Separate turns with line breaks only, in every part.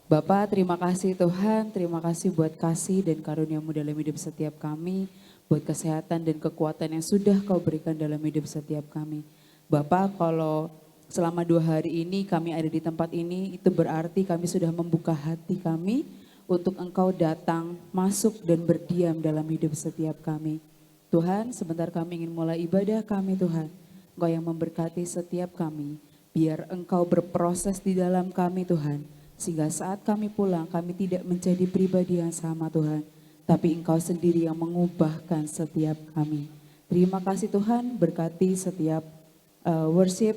Bapak, terima kasih Tuhan, terima kasih buat kasih dan karunia-Mu dalam hidup setiap kami, buat kesehatan dan kekuatan yang sudah Kau berikan dalam hidup setiap kami. Bapak, kalau selama 2 hari ini kami ada di tempat ini, itu berarti kami sudah membuka hati kami untuk Engkau datang, masuk dan berdiam dalam hidup setiap kami. Tuhan, sebentar kami ingin mulai ibadah kami Tuhan, Engkau yang memberkati setiap kami, biar Engkau berproses di dalam kami Tuhan. Sehingga saat kami pulang, kami tidak menjadi pribadi yang sama Tuhan. Tapi Engkau sendiri yang mengubahkan setiap kami. Terima kasih Tuhan, berkati setiap worship,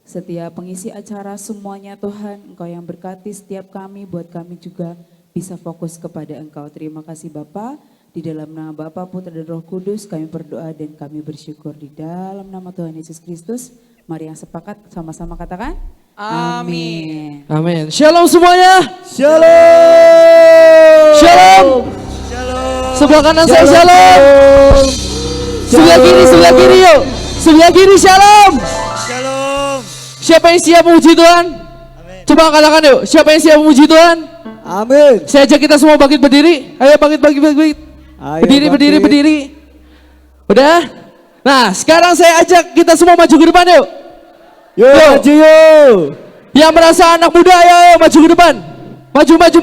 setiap pengisi acara semuanya Tuhan. Engkau yang berkati setiap kami, buat kami juga bisa fokus kepada Engkau. Terima kasih Bapa. Di dalam nama Bapa, Putra dan Roh Kudus kami berdoa dan kami bersyukur. Di dalam nama Tuhan Yesus Kristus, mari yang sepakat sama-sama katakan. Amin.
Amin. Shalom semuanya.
Shalom.
Shalom.
Shalom.
Sebelah kanan saya shalom. Sebelah kiri yuk. Sebelah kiri shalom.
Shalom.
Siapa yang siap memuji Tuhan?
Amin.
Coba katakan yuk. Siapa yang siap memuji Tuhan?
Amin.
Saya ajak kita semua bangkit berdiri. Ayo bangkit.
Ayo,
Berdiri. Udah? Nah, sekarang saya ajak kita semua maju ke depan yuk.
Yo, maju yuk.
Yang merasa anak muda ayo maju ke depan. Maju.
Maju.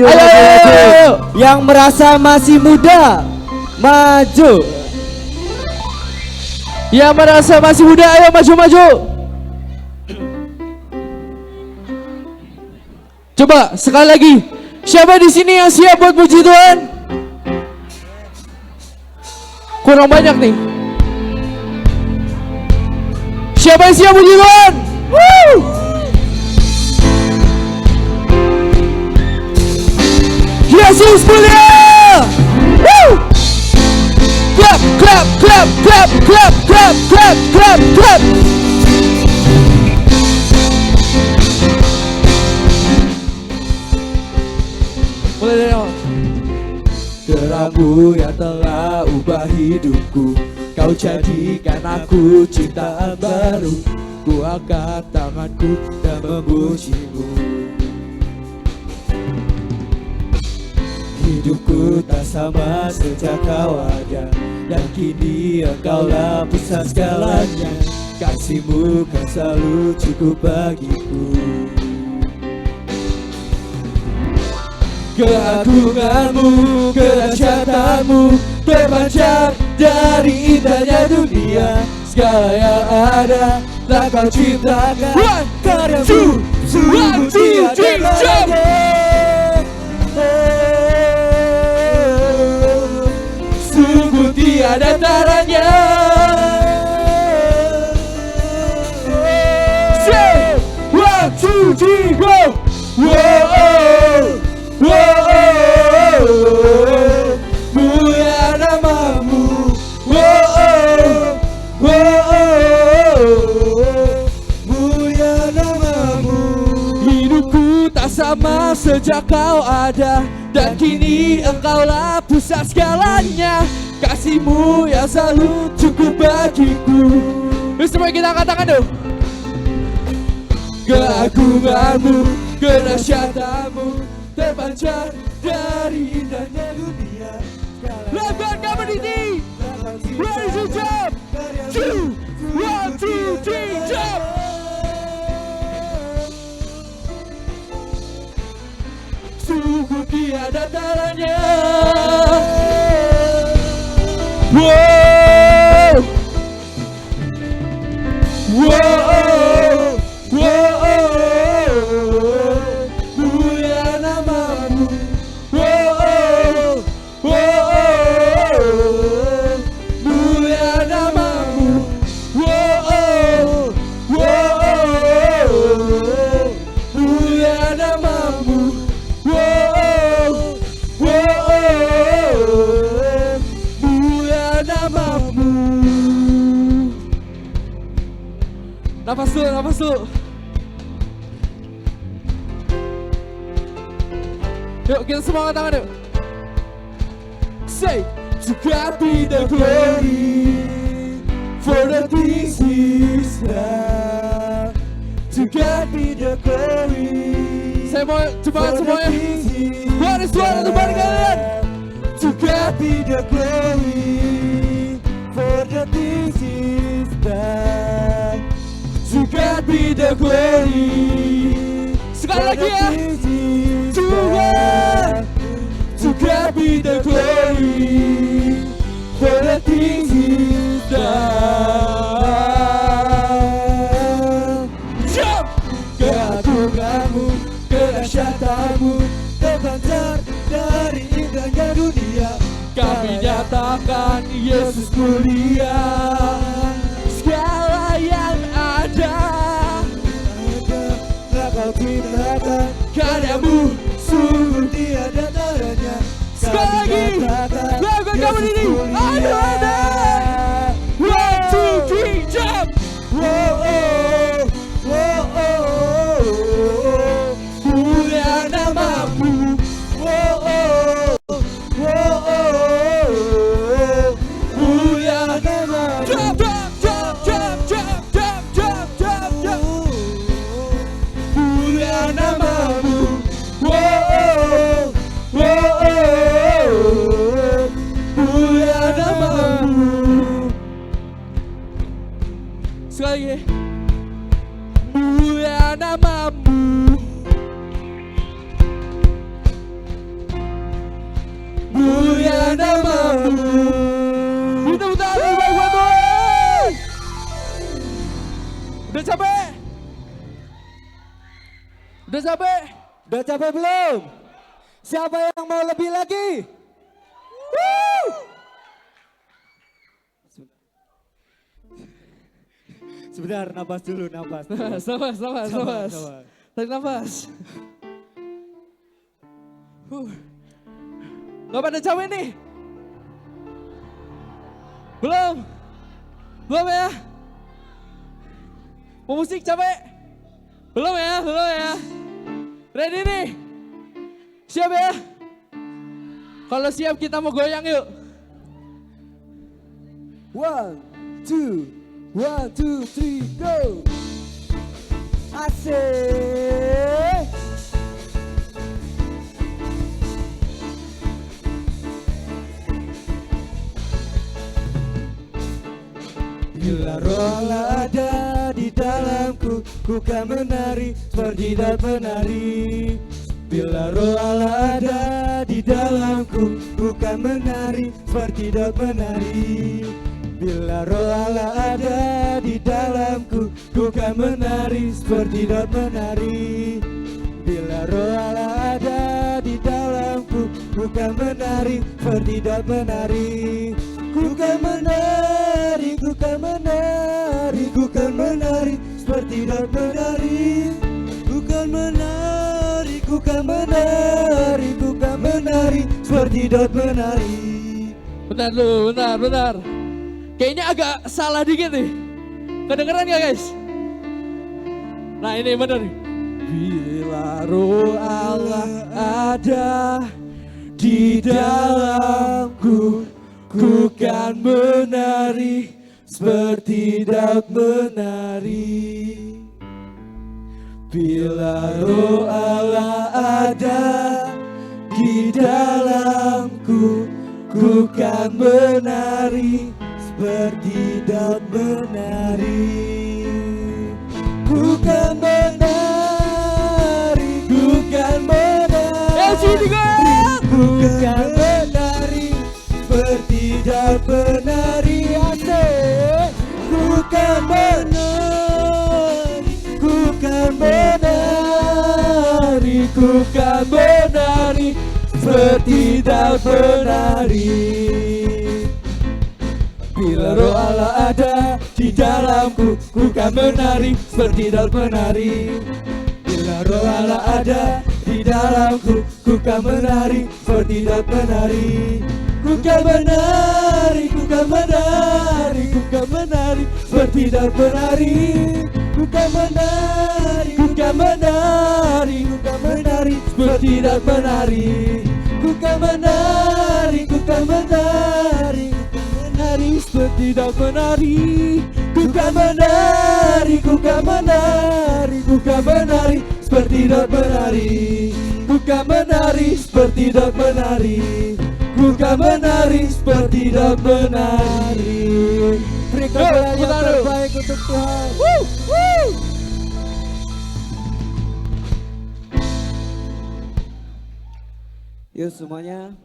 Ayo.
Yang merasa masih muda, maju.
Yang merasa masih muda ayo maju. Coba sekali lagi. Siapa di sini yang siap buat puji Tuhan? Kurang banyak nih. Siapa yang siap puji Tuhan? Woo! Yesus mulia! Woo! Clap. Mulai dari awal.
Terangmu yang telah ubah hidupku, Kau jadikan aku ciptaan baru. Ku angkat tanganku dan memuji-Mu. Hidupku tak sama sejak Kau ada, dan kini Engkaulah pusat segalanya. Kasih-Mu kan selalu cukup bagiku. Keagungan-Mu, kedahsyatan-Mu terpancar dari indahnya dunia. Segala yang ada telah Kau ciptakan, karya-Mu sungguh tiada tandingan. Sungguh tiada taranya. Say 1, 2, 3, go. Mulia nama-Mu. Mulia nama-Mu. Hidupku tak sama sejak Kau ada, dan kini Engkaulah pusat segalanya. Kasih-Mu yang selalu cukup bagiku.
Semua kita katakan dong.
Keagungan-Mu, kedahsyatan-Mu terpancar dari indahnya dunia.
Lakukan kamu di sini. Ladies and gentlemen, 1, 2, 3, jump.
Sungguh tiada taranya. Mulia nama-Mu. Mulia nama-Mu. Mulia nama-Mu. Mulia nama-Mu.
Nafas dulu. Yuk kita semua angkat tangan yuk.
Say, to God be the glory for the things He's done. To God be the glory.
Saya Saya mau jemaat semuanya. Mari suara untuk balik kalian.
To God be the glory for the things He's done. To God be the glory.
Sekali lagi ya.
To God be the glory for the things He's done.
Jump.
Keagunganmu, kedahsyatanmu terpancar dari indahnya dunia.
Kami nyatakan Yesus mulia. Segala yang ada
Kau tindakan
karyamu.
sungguh tiada taranya.
Sekali lagi, lakukan kamu ini. Aduh, ada. 1, 2, 3, jump.
Mulia namamu. Mulia namamu.
Jump, jump, jump, jump, jump, jump, jump, jump, jump.
Mulia namamu. Mulia namamu.
Sekali lagi. Mulia namamu.
Mulia namamu.
Kita putar lebih baik buat Tuhan. Udah capek? Udah capek?
Udah capek belum? Siapa yang mau lebih lagi? Sebentar, napas dulu, napas.
Sabar. Tarik nafas. Gak pada capek nih? Belum ya? Mau musik capek? Belum ya? Ready nih? Siap ya? Kalau siap kita mau goyang yuk.
1, 2, 3, go! Asik! Bila roh Allah ada di dalamku, ku kan menari seperti Daud menari. Bila roh Allah ada di dalamku, ku kan menari seperti Daud menari. Bila roh Allah ada di dalamku, ku kan menari seperti Daud menari. Bila roh Allah ada di dalamku, ku kan menari seperti Daud menari. Ku kan menari, ku kan menari, ku kan menari seperti Daud menari. Ku kan menari, ku kan menari, ku kan menari seperti Daud menari.
Bentar dulu, bentar. Kayaknya agak salah dikit nih. Kedengeran gak guys? Nah ini bener nih. Bila roh Allah ada di dalamku, ku kan menari seperti Daud menari. Bila roh Allah ada di dalamku, ku kan menari seperti Daud menari. Ku kan menari, ku kan menari, ku kan menari seperti Daud menari. Asik. Ku kan menari, ku kan menari, ku kan menari seperti Daud menari. Bila roh Allah ada di dalamku, ku kan menari seperti Daud menari. Bila roh Allah ada di dalamku, ku kan menari seperti Daud menari. Ku kan menari, ku kan menari, ku kan menari seperti Daud menari. Ku kan menari, ku kan menari, ku kan menari seperti Daud menari. Ku kan menari, ku kan menari, menari seperti Daud menari. Ku kan menari, ku kan menari, ku kan menari
seperti daun menari. Ku kan menari seperti daun menari. Ku kan menari seperti daun menari. Berikan yang terbaik untuk Tuhan. Yuk semuanya,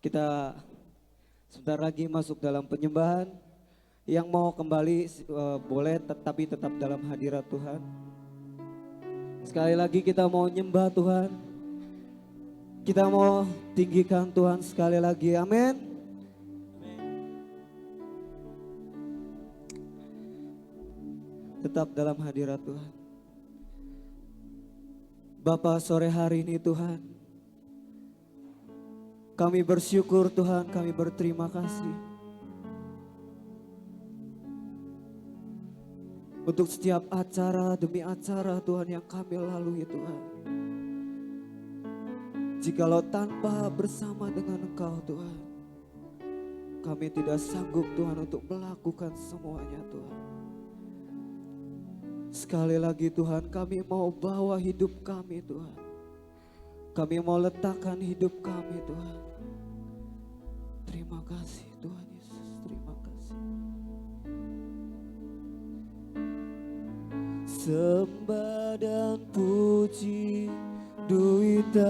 kita sebentar lagi masuk dalam penyembahan. Yang mau kembali boleh, tapi tetap dalam hadirat Tuhan. Sekali lagi kita mau nyembah Tuhan. Kita mau tinggikan Tuhan sekali lagi, amin. Tetap dalam hadirat Tuhan. Bapa, sore hari ini Tuhan, kami bersyukur Tuhan, kami berterima kasih untuk setiap acara demi acara Tuhan yang kami lalui Tuhan. Jikalau tanpa bersama dengan Engkau Tuhan, kami tidak sanggup Tuhan untuk melakukan semuanya Tuhan. Sekali lagi Tuhan, kami mau bawa hidup kami Tuhan. Kami mau letakkan hidup kami Tuhan. Terima kasih Tuhan Yesus, terima kasih. Sembah dan puji duit tahtamu.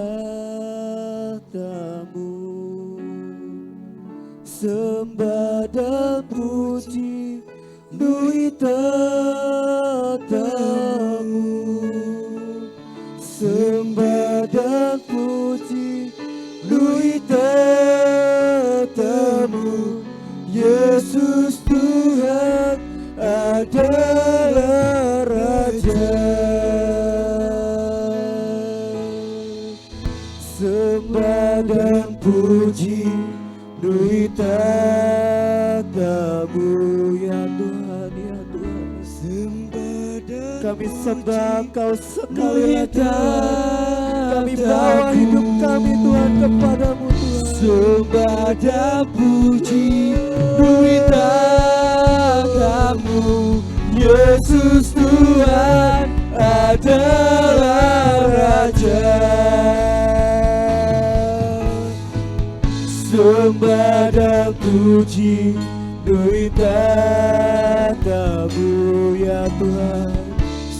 Sembah dan puji duit tahtamu. Sembah dan puji duit tahtamu. Yesus Tuhan adalah Raja. Sembah dan puji duit tahtamu. Ya Tuhan, ya Tuhan. Sembah dan kami sembah Kau sekali lagi. Kami bawa hidup kami Tuhan kepadamu Tuhan. Sembah dan puji duit tahtamu. Yesus Tuhan adalah Raja. Sembah dan puji duit tahtamu ya Tuhan.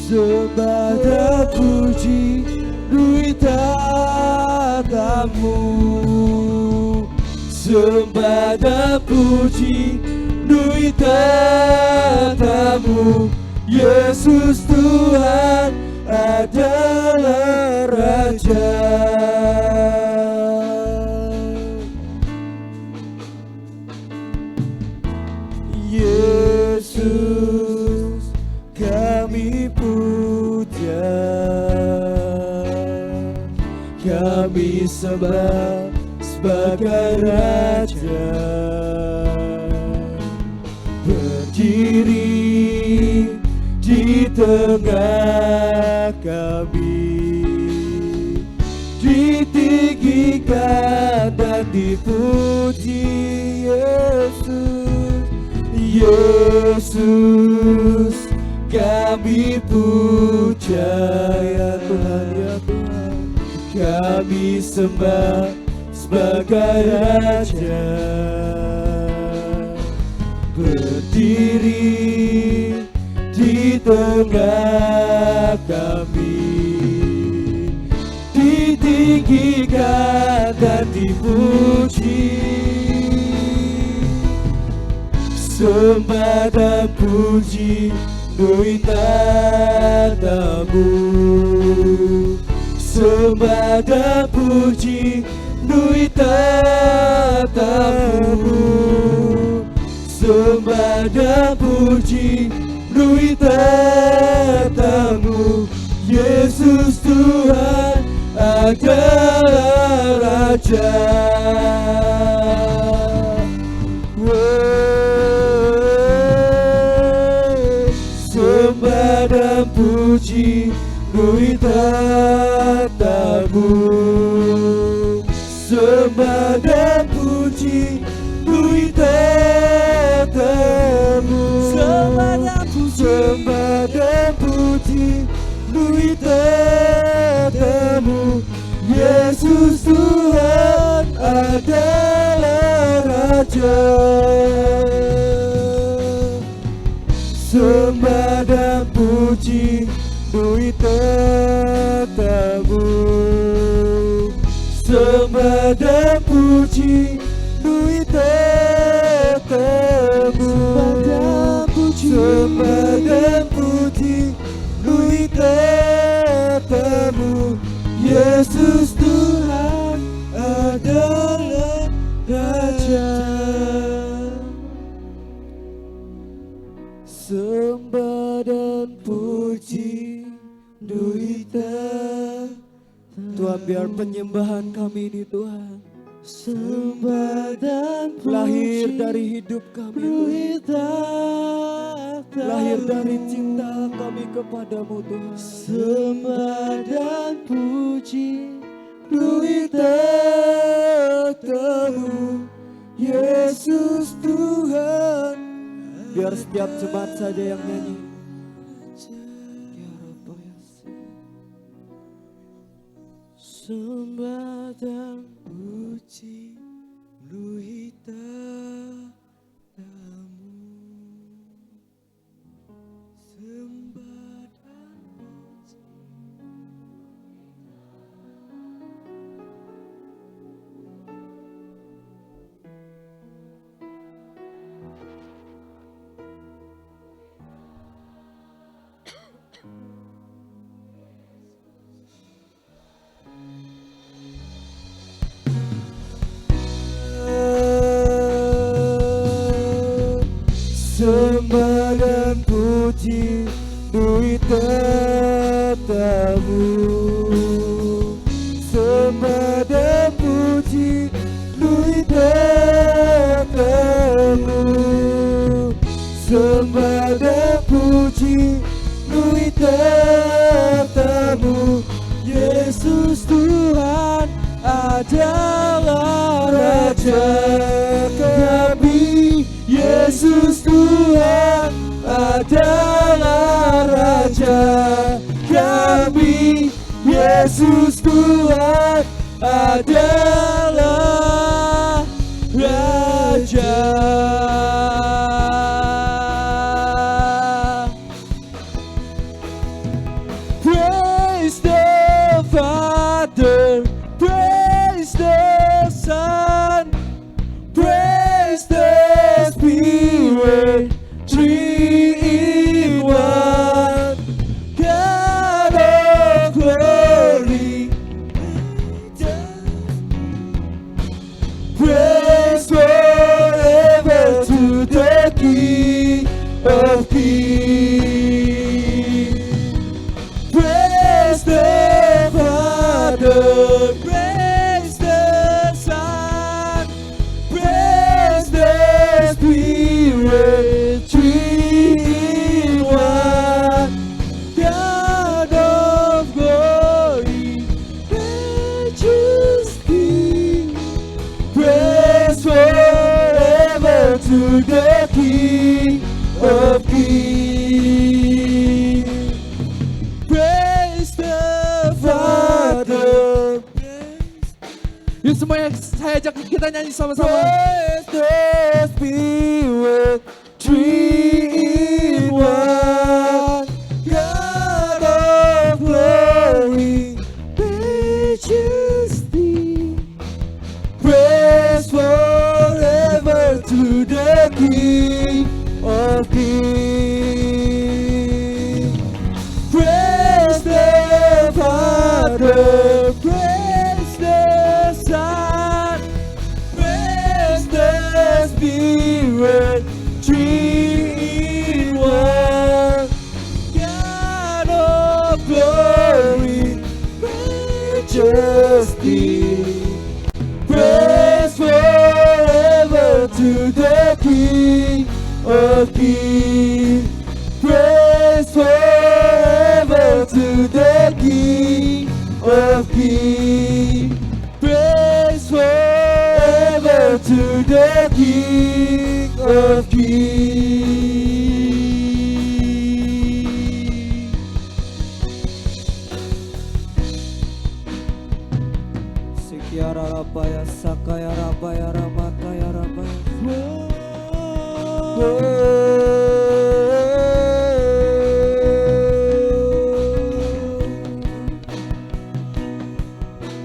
Sembah dan puji duit tahtamu. Sembah dan puji duit tahtamu. Yesus Tuhan adalah Raja. Yesus kami puja, kami sembah sebagai Raja. Berdiri di tengah kami, ditinggikan dan dipuji Yesus. Yesus kami puja ya Tuhan, ya Tuhan. Kami sembah sebagai Raja. Berdiri di tengah kami, ditinggikan dan dipuji. Sembah dan puji duit tahtamu. Sembah dan puji duit tahtamu. Sembah dan puji duit tahtamu. Yesus Tuhan adalah Raja. Sembah dan puji duit tahtamu. Sembah dan puji duit tahtamu. Sembah dan puji duit tahtamu. Raja. Sembah dan puji duit tetamu. Sembah dan puji duit tetamu. Sembah dan puji duit tetamu. Yesus Tuhan adalah Raja. Sembah dan puji duit Tuhan, biar penyembahan kami ini Tuhan sembah dan puji lahir dari hidup kami Tuhan, lahir dari cinta kami kepadamu Tuhan. Sembah dan puji duit tetamu. Yesus Tuhan, biar setiap jemaat saja yang nyanyi. Sembah dan puji duit tetamu. Sembah dan puji. Sembah dan puji duit tetamu. Sembah dan puji duit tetamu. Sembah dan puji duit tetamu. Yesus Tuhan adalah Raja kami. Yesus Tuhan adalah Raja kami. Yesus Tuhan adalah Raja. Praise the Father, praise the Son, praise the Spirit, three in one. God of glory, praise forever to the King of Kings. Praise the Father, praise the Son, praise the Spirit, three in one. God of glory, majesty, praise forever to the King of Kings. Praise the Father,
Yuk semuanya saya ajak kita nyanyi sama-sama.
praise the Spirit, three in one. God of glory, majesty, praise forever to the King of Kings. Praise the Father, praise the Son, praise the Spirit, three in one. God of glory, majesty, praise forever to the King of Kings. Praise forever to the King of Kings. Praise forever to the King of Kings. Sikiara Rabaya Sakaya Rabaya Ramaka
sakaya rapaya.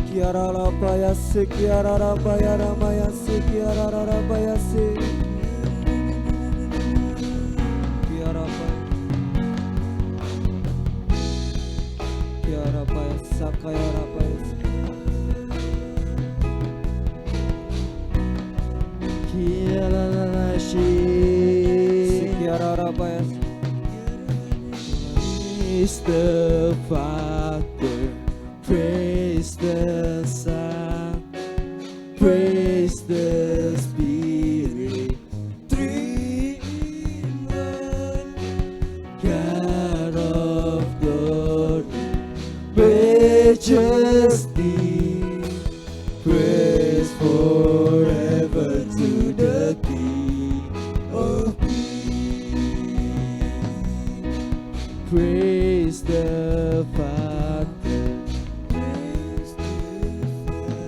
Kiara rapaya se, kiara rapaya ramaya se, kiara rapaya se. Kiara rapaya, kiara rapaya sakaya rapaya se. Kiara rashi, kiara rapaya se. Praise the Father, praise the Son, praise the Spirit, three in one, God of glory, majesty, praise forever to the King of Kings. Praise the Father.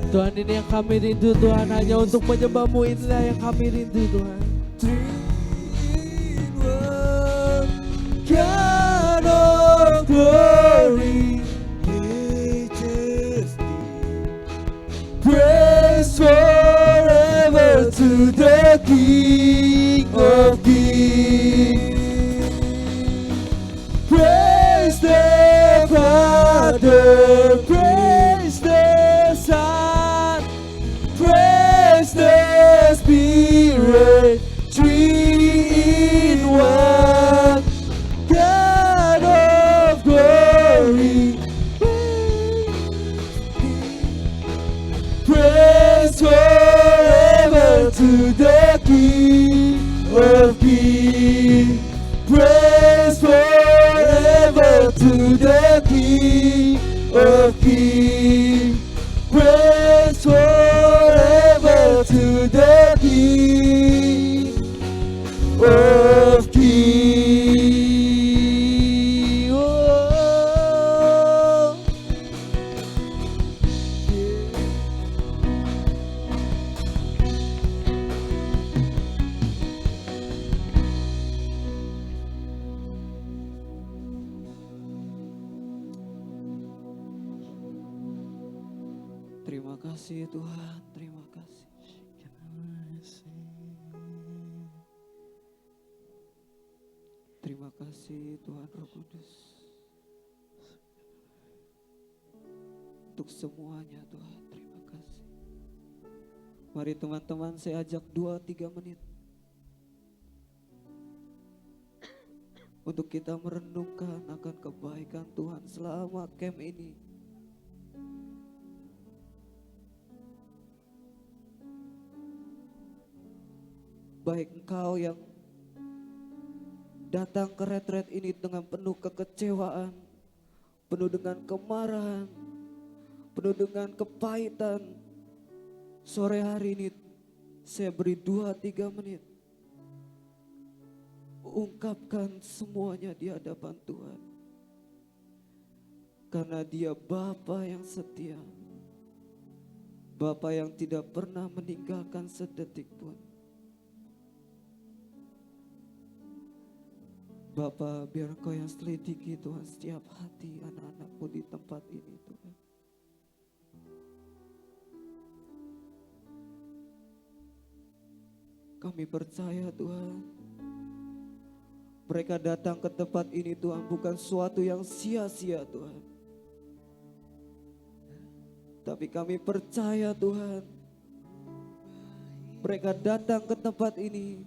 Tuhan, ini yang kami rindu Tuhan, hanya untuk menyembah-Mu, inilah yang kami rindu Tuhan. God of glory, majesty, praise forever to the King of Kings. Praise the Father, praise the Son, praise the Spirit, three in one, God of glory, praise forever to the King of Kings. Praise forever to the King of Kings. Praise forever to the King of Kings. Oh. Terima kasih Tuhan, terima kasih. Terima kasih Tuhan Roh Kudus. Untuk semuanya Tuhan, terima kasih. Mari teman-teman, saya ajak 2-3 menit untuk kita merenungkan akan kebaikan Tuhan selama camp ini. Baik engkau yang datang ke retret ini dengan penuh kekecewaan, penuh dengan kemarahan, penuh dengan kepahitan. Sore hari ini saya beri 2-3 menit. Ungkapkan semuanya di hadapan Tuhan. Karena Dia Bapa yang setia. Bapa yang tidak pernah meninggalkan sedetik pun. Bapa, biar Engkau yang selidiki Tuhan setiap hati anak-anak-Mu di tempat ini Tuhan. Kami percaya Tuhan, mereka datang ke tempat ini Tuhan bukan suatu yang sia-sia Tuhan. Tapi kami percaya Tuhan, mereka datang ke tempat ini,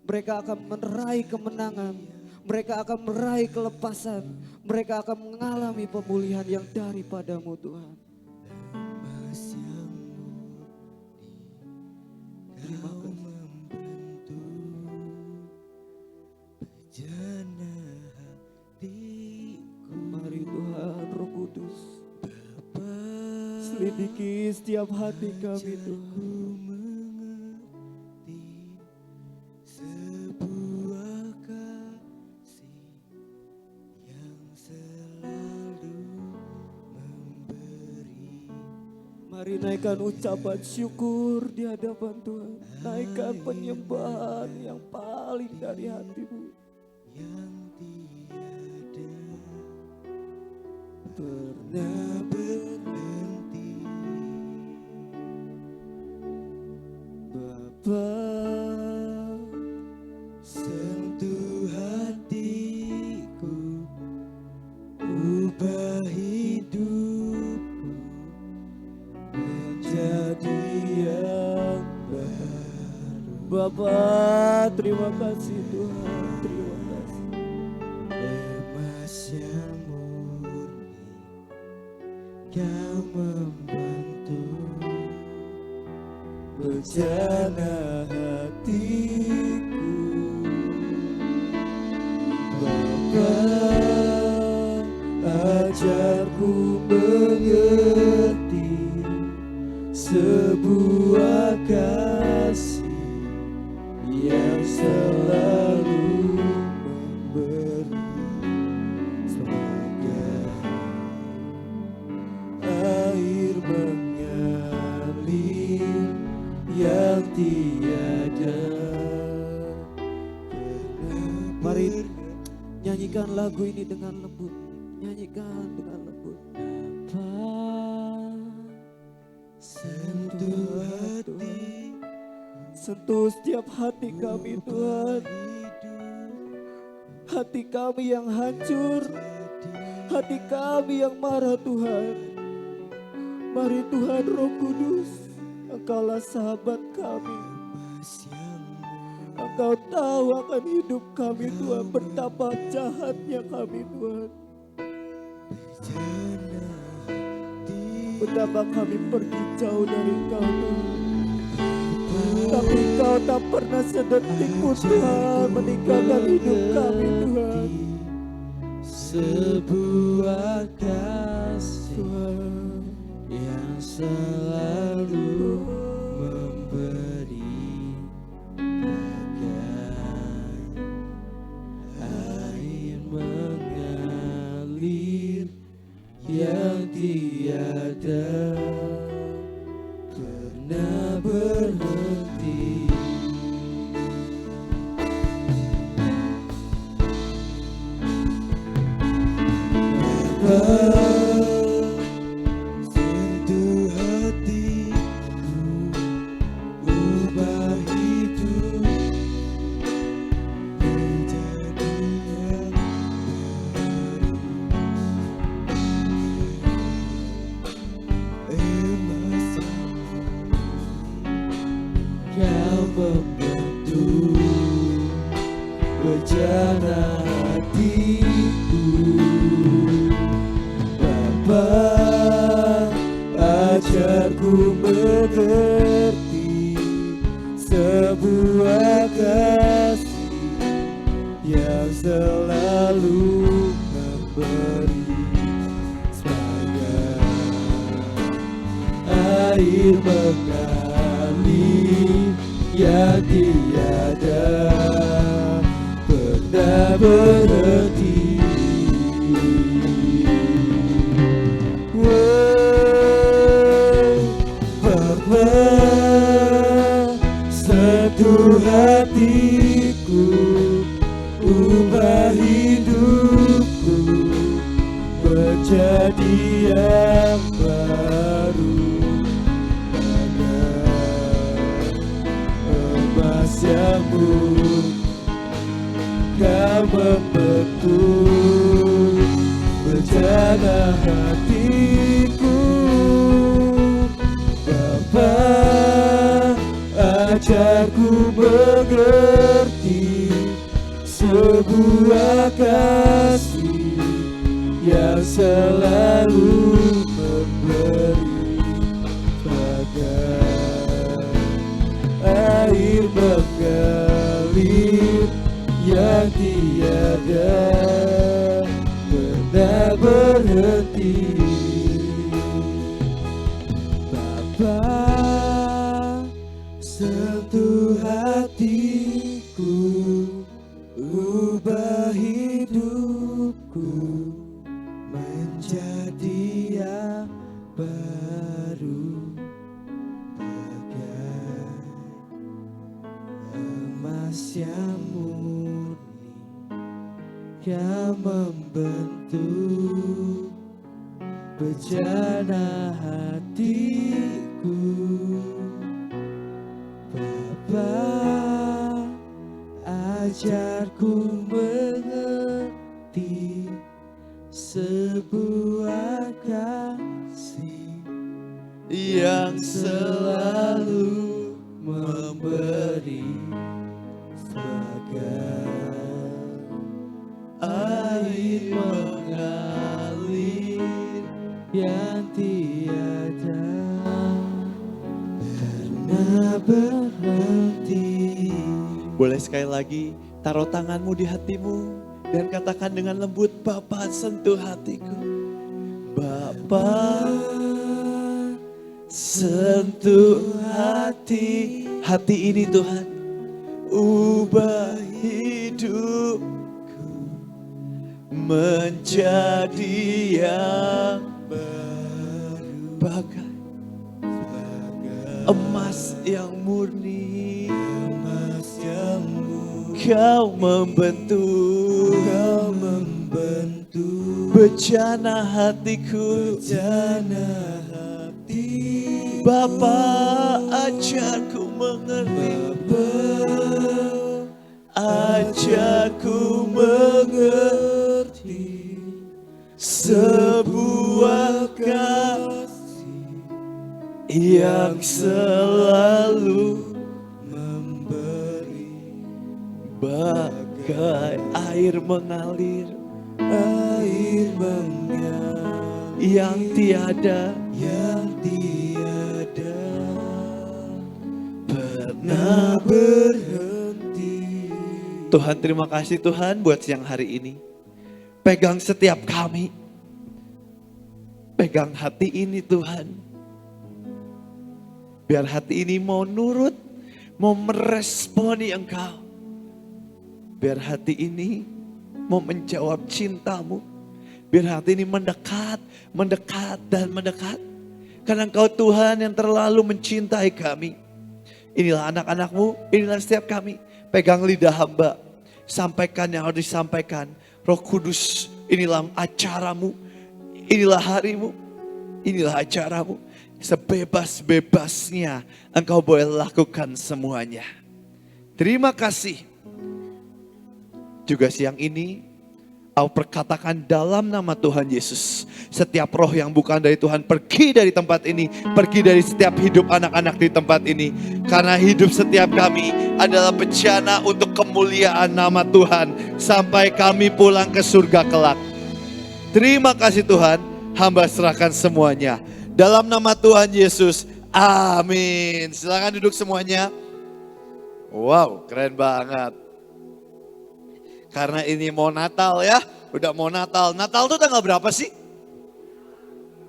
mereka akan meraih kemenangan. Mereka akan meraih kelepasan. Mereka akan mengalami pemulihan yang daripada-Mu Tuhan. Terima kasih. Mari Tuhan Roh Kudus, selidiki setiap hati kami Tuhan.
Mari naikkan ucapan syukur di hadapan Tuhan. Naikkan penyembahan yang paling dari hatimu. Pernah berhenti Bapa, sentuh hatiku, ubah hidupku menjadi yang baru. Bapa, terima kasih Tuhan, terima kasih. Emas yang murni, Kau membantu bencana hatiku. Bapa, ajarku mengerti sebuah kasih yang selalu memberi sebagai air mengalir yang tiada pernah. Mari nyanyikan lagu ini dengan lembut. Nyanyikan dengan lembut. Bapa, sentuh hati, sentuh setiap hati kami Tuhan. Hati kami yang hancur, hati kami yang marah Tuhan. Mari Tuhan Roh Kudus, Engkaulah sahabat kami. Engkau tahu akan hidup kami Tuhan, betapa jahatnya kami Tuhan. Betapa kami pergi jauh dari Engkau Tuhan. Tapi Engkau tak pernah sedetik pun Tuhan meninggalkan hidup kami Tuhan. Sebuah kasih Tuhan yang selalu memberi bagai air mengalir yang tiada pernah berhenti. Bapa, sentuh hatiku, ubah hidup menjadi yang baru. Emas Kau membentuk bencana hatiku. Bapa, ajarku mengerti sebuah kasih yang selalu memberi sebagai air mengalir yang tiada pernah berhenti. Bapa, sentuh hatiku, ubah hidupku menjadi yang baru. Bagai emas yang murni, Kau membentuk bencana hatiku. Bapa, ajarku mengerti sebuah kasih yang selalu memberi bagai air mengalir yang tiada pernah berhenti. Bapa, sentuh hatiku, ubah hidupku menjadi yang baru. yang murni yang membentuk bejana hatiku. Bapa, ajarku mengerti sebuah kasih yang selalu memberi segar air mengalir yang tiada pernah berhenti.
Boleh sekali lagi taruh tanganmu di hatimu dan katakan dengan lembut, Bapa sentuh hatiku. Bapa sentuh hati ini Tuhan. Ubah hidupku menjadi yang baru, bagai emas yang murni. Kau membentuk bejana hatiku. Bapa, ajarku mengerti. Ajarku mengerti sebuah kasih yang selalu bagai air mengalir yang tiada pernah berhenti. Tuhan, terima kasih Tuhan buat siang hari ini. Pegang setiap kami, pegang hati ini Tuhan, biar hati ini mau nurut, mau meresponi Engkau. Biar hati ini mau menjawab cintamu. Biar hati ini mendekat, dan mendekat. Karena Engkau Tuhan yang terlalu mencintai kami. Inilah anak-anakmu, inilah setiap kami. Pegang lidah hamba, sampaikan yang harus disampaikan. Roh Kudus, inilah acaramu, inilah harimu, inilah acaramu. Sebebas-bebasnya Engkau boleh lakukan semuanya. Terima kasih. Juga siang ini, Aku perkatakan dalam nama Tuhan Yesus, setiap roh yang bukan dari Tuhan pergi dari tempat ini, pergi dari setiap hidup anak-anak di tempat ini. Karena hidup setiap kami adalah bejana untuk kemuliaan nama Tuhan, sampai kami pulang ke surga kelak. Terima kasih Tuhan, hamba serahkan semuanya. Dalam nama Tuhan Yesus, amin. Silakan duduk semuanya. Wow, keren banget. Karena ini mau Natal ya, udah mau Natal. Natal tuh tanggal berapa sih?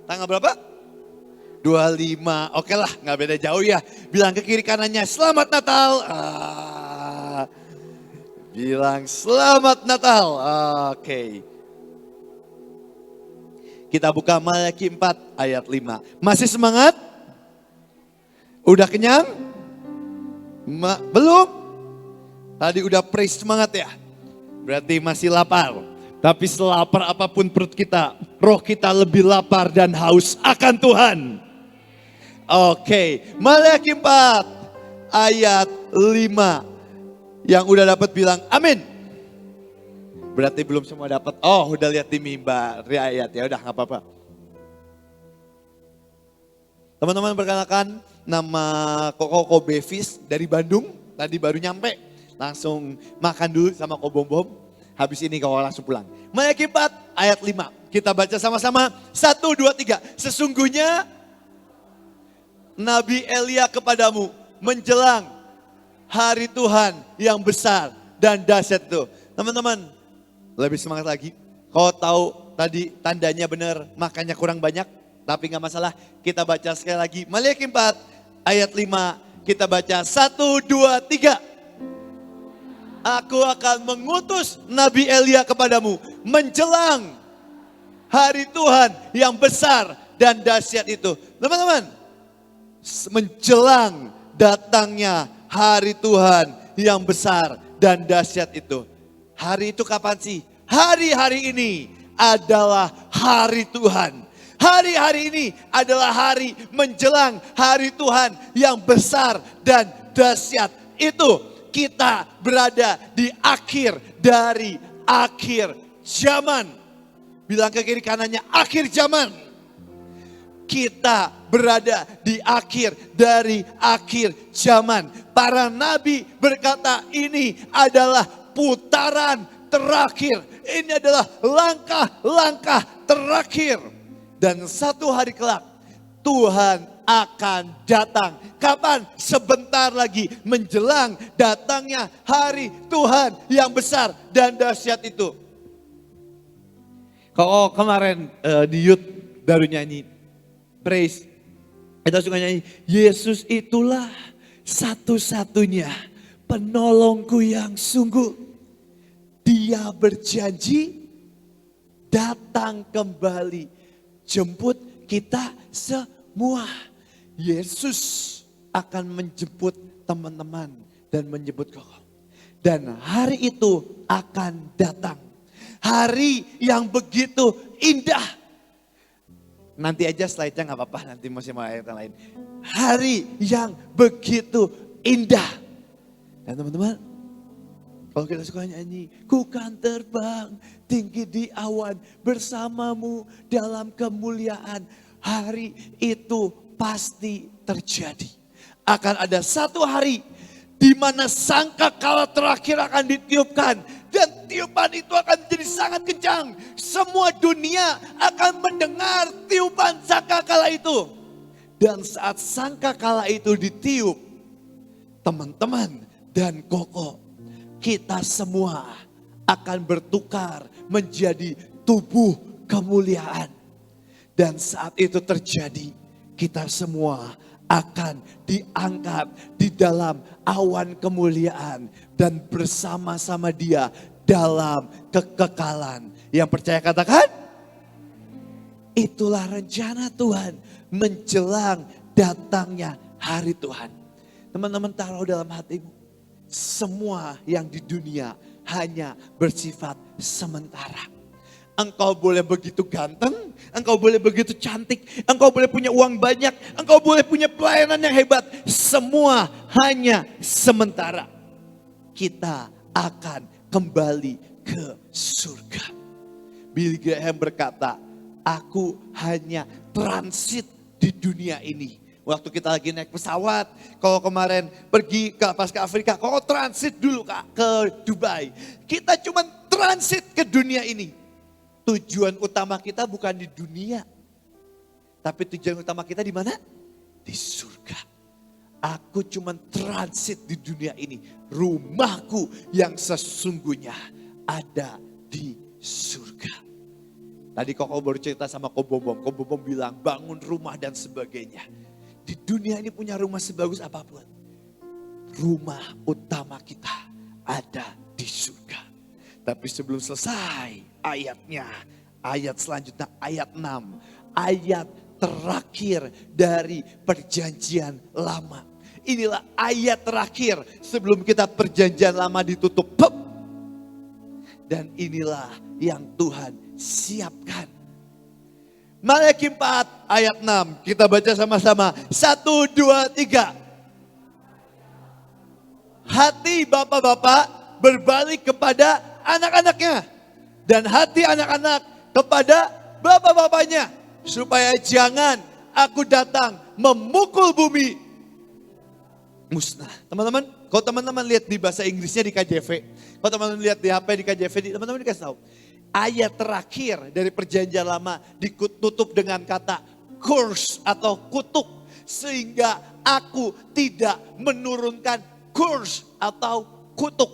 Tanggal berapa? 25, oke lah gak beda jauh ya. Bilang ke kiri kanannya, selamat Natal. Bilang selamat Natal, oke. Kita buka Maliaki 4 ayat 5. Masih semangat? Udah kenyang? Belum? Tadi udah praise semangat ya? Berarti masih lapar. Tapi selapar apapun perut kita, roh kita lebih lapar dan haus akan Tuhan. Oke, Maliaki 4 ayat 5. Yang udah dapat bilang amin. Berarti belum semua dapat. Oh, udah lihat di mimbar ayat ya, udah gak apa-apa. Teman-teman, perkenalkan nama Koko Bevis dari Bandung. Tadi baru nyampe. Langsung makan dulu sama Ko Bom Bom. Habis ini kau langsung pulang. Maliaki 4 ayat 5. Kita baca sama-sama. 1, 2, 3. Sesungguhnya Nabi Elia kepadamu menjelang hari Tuhan yang besar dan dahsyat itu. Teman-teman, lebih semangat lagi. Kau tahu tadi tandanya benar, makannya kurang banyak. Tapi gak masalah, kita baca sekali lagi. Maliaki 4 ayat 5. Kita baca 1, 2, 3. Aku akan mengutus Nabi Elia kepadamu menjelang hari Tuhan yang besar dan dahsyat itu. Teman-teman, menjelang datangnya hari Tuhan yang besar
dan dahsyat itu. Hari itu kapan sih? Hari-hari ini adalah hari Tuhan. Hari-hari ini adalah hari menjelang hari Tuhan yang besar dan dahsyat. Itu kita berada di akhir dari akhir zaman. Bilang ke kiri kanannya, akhir zaman. Kita berada di akhir dari akhir zaman. Para nabi berkata ini adalah putaran terakhir. Ini adalah langkah-langkah terakhir. Dan satu hari kelak Tuhan akan datang. Kapan? Sebentar lagi menjelang datangnya hari Tuhan yang besar dan dahsyat itu. Kalau kemarin di youth baru nyanyi praise, kita suka nyanyi, Yesus itulah satu-satunya penolongku yang sungguh. Dia berjanji datang kembali jemput kita semua. Yesus akan menjemput teman-teman dan menjemput kau. Dan hari itu akan datang. Hari yang begitu indah. Nanti aja slide-nya gak apa-apa, nanti masih mau ayat lain. Hari yang begitu indah. Dan teman-teman, kalau kita suka nyanyi, ku kan terbang tinggi di awan bersamamu dalam kemuliaan. Hari itu pasti terjadi. Akan ada satu hari di mana sangkakala terakhir akan ditiupkan. Dan tiupan itu akan menjadi sangat kencang. Semua dunia akan mendengar tiupan sangkakala itu. Dan saat sangkakala itu ditiup, teman-teman dan Koko, kita semua akan bertukar menjadi tubuh kemuliaan. Dan saat itu terjadi, kita semua akan diangkat di dalam awan kemuliaan dan bersama-sama Dia dalam kekekalan. Yang percaya katakan, itulah rencana Tuhan menjelang datangnya hari Tuhan. Teman-teman taruh dalam hatimu, semua yang di dunia hanya bersifat sementara. Engkau boleh begitu ganteng, engkau boleh begitu cantik, engkau boleh punya uang banyak, engkau boleh punya pelayanan yang hebat. Semua hanya sementara. Kita akan kembali ke surga. Billy Graham berkata, aku hanya transit di dunia ini. Waktu kita lagi naik pesawat, kalau kemarin pergi pas ke Afrika, kalau transit dulu ke Dubai. Kita cuma transit ke dunia ini. Tujuan utama kita bukan di dunia. Tapi tujuan utama kita di mana? Di surga. Aku cuma transit di dunia ini. Rumahku yang sesungguhnya ada di surga. Tadi Koko baru cerita sama Kobobom. Kobobom bilang bangun rumah dan sebagainya. Di dunia ini punya rumah sebagus apapun. Rumah utama kita ada di surga. Tapi sebelum selesai ayatnya, ayat selanjutnya ayat 6. Ayat terakhir dari perjanjian lama. Inilah ayat terakhir sebelum kita perjanjian lama ditutup. Dan inilah yang Tuhan siapkan. Malaki 4 ayat 6. Kita baca sama-sama. 1, 2, 3. Hati bapak-bapak berbalik kepada anak-anaknya. Dan hati anak-anak kepada bapak-bapaknya. Supaya jangan aku datang memukul bumi musnah. Teman-teman, kalau teman-teman lihat di bahasa Inggrisnya di KJV. Kalau teman-teman lihat di HP di KJV, teman-teman dikasih tahu. Ayat terakhir dari perjanjian lama ditutup dengan kata curse atau kutuk. Sehingga aku tidak menurunkan curse atau kutuk.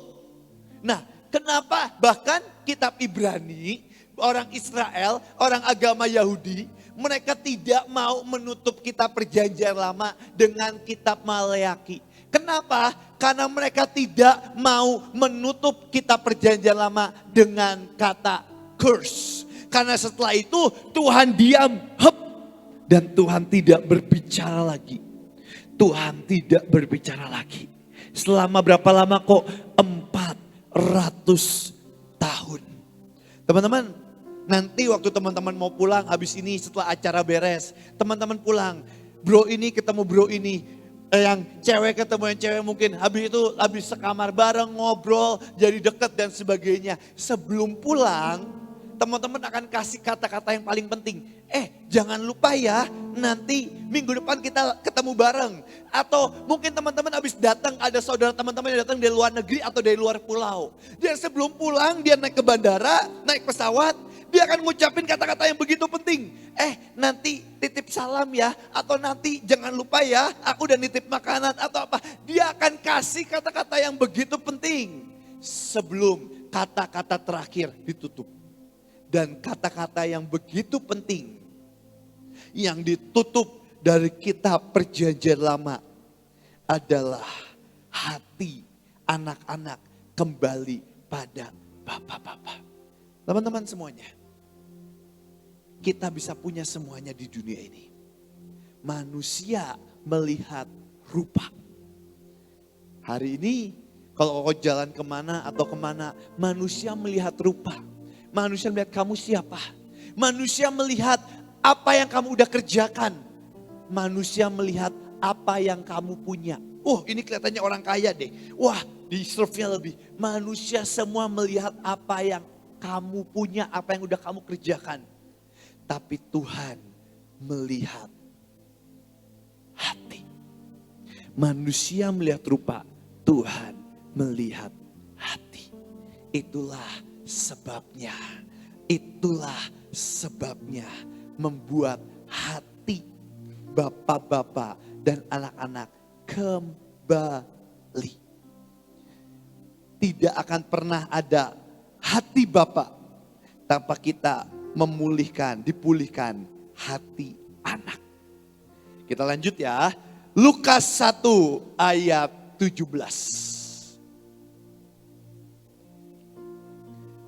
Nah, kenapa bahkan kitab Ibrani, orang Israel, orang agama Yahudi, mereka tidak mau menutup kitab perjanjian lama dengan kitab Maleaki. Kenapa? Karena mereka tidak mau menutup kitab perjanjian lama dengan kata curse. Karena setelah itu Tuhan diam, dan Tuhan tidak berbicara lagi. Tuhan tidak berbicara lagi. Selama berapa lama kok? 4 tahun. Teman-teman, nanti waktu teman-teman mau pulang habis ini setelah acara beres, teman-teman pulang, bro ini ketemu bro ini, yang cewek ketemu yang cewek mungkin, habis sekamar bareng, ngobrol, jadi deket dan sebagainya. Sebelum pulang, teman-teman akan kasih kata-kata yang paling penting. Jangan lupa ya, nanti minggu depan kita ketemu bareng. Atau mungkin teman-teman habis datang, ada saudara teman-teman yang datang dari luar negeri atau dari luar pulau. Dan sebelum pulang, dia naik ke bandara, naik pesawat, dia akan ngucapin kata-kata yang begitu penting. Nanti titip salam ya, atau nanti jangan lupa ya, aku udah nitip makanan atau apa. Dia akan kasih kata-kata yang begitu penting sebelum kata-kata terakhir ditutup. Dan kata-kata yang begitu penting yang ditutup dari kitab perjanjian lama adalah hati anak-anak kembali pada bapak-bapak. Teman-teman semuanya, kita bisa punya semuanya di dunia ini. Manusia melihat rupa. Hari ini kalau kau jalan kemana atau kemana, manusia melihat rupa. Manusia melihat kamu siapa. Manusia melihat apa yang kamu udah kerjakan. Manusia melihat apa yang kamu punya. Ini kelihatannya orang kaya deh. Wah, deserve-nya lebih. Manusia semua melihat apa yang kamu punya, apa yang udah kamu kerjakan. Tapi Tuhan melihat hati. Manusia melihat rupa, Tuhan melihat hati. Itulah sebabnya membuat hati bapak-bapak dan anak-anak kembali. Tidak akan pernah ada hati bapak tanpa kita dipulihkan hati anak. Kita lanjut ya. Lukas 1 ayat 17.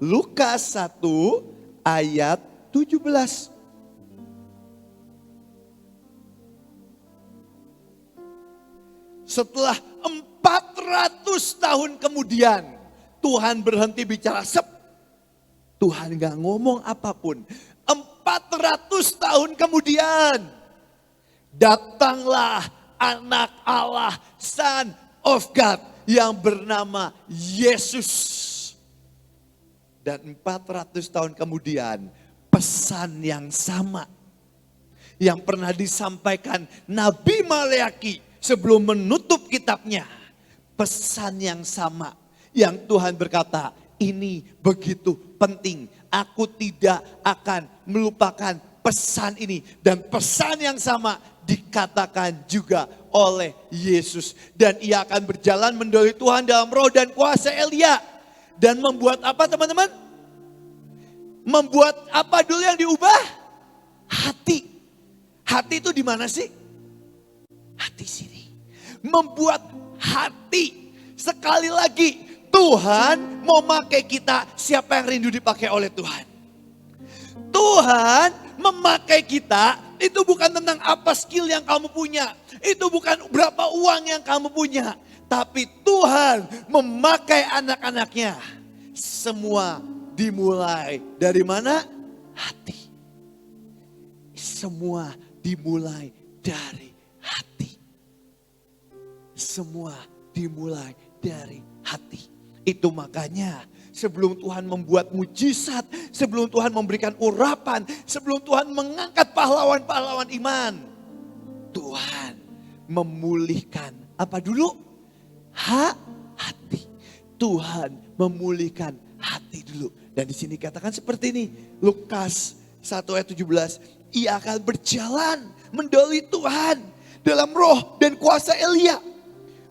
Lukas 1 ayat 17. Setelah 400 tahun kemudian Tuhan berhenti bicara. Tuhan gak ngomong apapun. 400 tahun kemudian datanglah anak Allah, Son of God yang bernama Yesus. Dan 400 tahun kemudian pesan yang sama yang pernah disampaikan Nabi Maleaki sebelum menutup kitabnya. Pesan yang sama yang Tuhan berkata, ini begitu penting. Aku tidak akan melupakan pesan ini. Dan pesan yang sama dikatakan juga oleh Yesus. Dan ia akan berjalan mendahului Tuhan dalam roh dan kuasa Elia. Dan membuat apa teman-teman? Membuat apa dulu yang diubah? Hati. Hati itu di mana sih? Hati sini. Membuat hati. Sekali lagi, Tuhan mau pakai kita. Siapa yang rindu dipakai oleh Tuhan? Tuhan memakai kita. Itu bukan tentang apa skill yang kamu punya. Itu bukan berapa uang yang kamu punya. Tapi Tuhan memakai anak-anaknya. Semua dimulai dari mana? Hati. Semua dimulai dari hati. Semua dimulai dari hati. Itu makanya sebelum Tuhan membuat mujizat, sebelum Tuhan memberikan urapan, sebelum Tuhan mengangkat pahlawan-pahlawan iman, Tuhan memulihkan apa dulu? Hati. Tuhan memulihkan hati dulu. Dan di sini katakan seperti ini. Lukas 1 ayat 17. Ia akan berjalan mendahului Tuhan dalam roh dan kuasa Elia.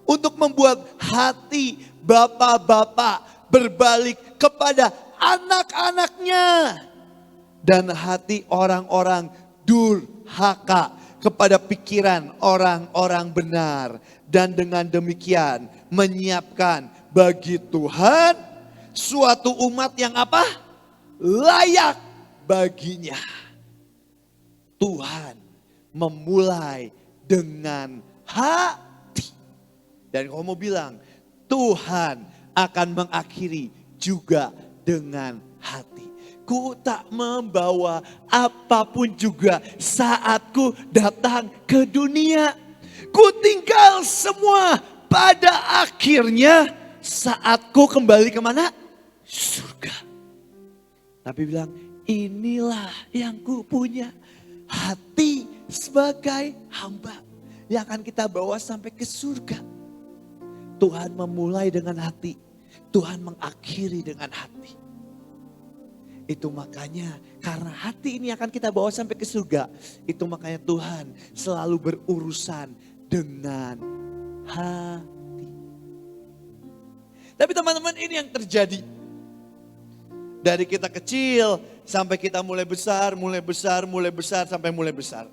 Untuk membuat hati bapak-bapak berbalik kepada anak-anaknya. Dan hati orang-orang durhaka kepada pikiran orang-orang benar. Dan dengan demikian menyiapkan bagi Tuhan suatu umat yang apa? Layak baginya. Tuhan memulai dengan hati. Dan kamu mau bilang, Tuhan akan mengakhiri juga dengan hati. Ku tak membawa apapun juga saat ku datang ke dunia. Ku tinggal semua pada akhirnya saat ku kembali kemana? Surga. Tapi bilang, inilah yang ku punya. Hati sebagai hamba yang akan kita bawa sampai ke surga. Tuhan memulai dengan hati. Tuhan mengakhiri dengan hati. Itu makanya karena hati ini akan kita bawa sampai ke surga. Itu makanya Tuhan selalu berurusan dengan hati. Tapi teman-teman, ini yang terjadi. Dari kita kecil sampai kita mulai besar sampai mulai besar.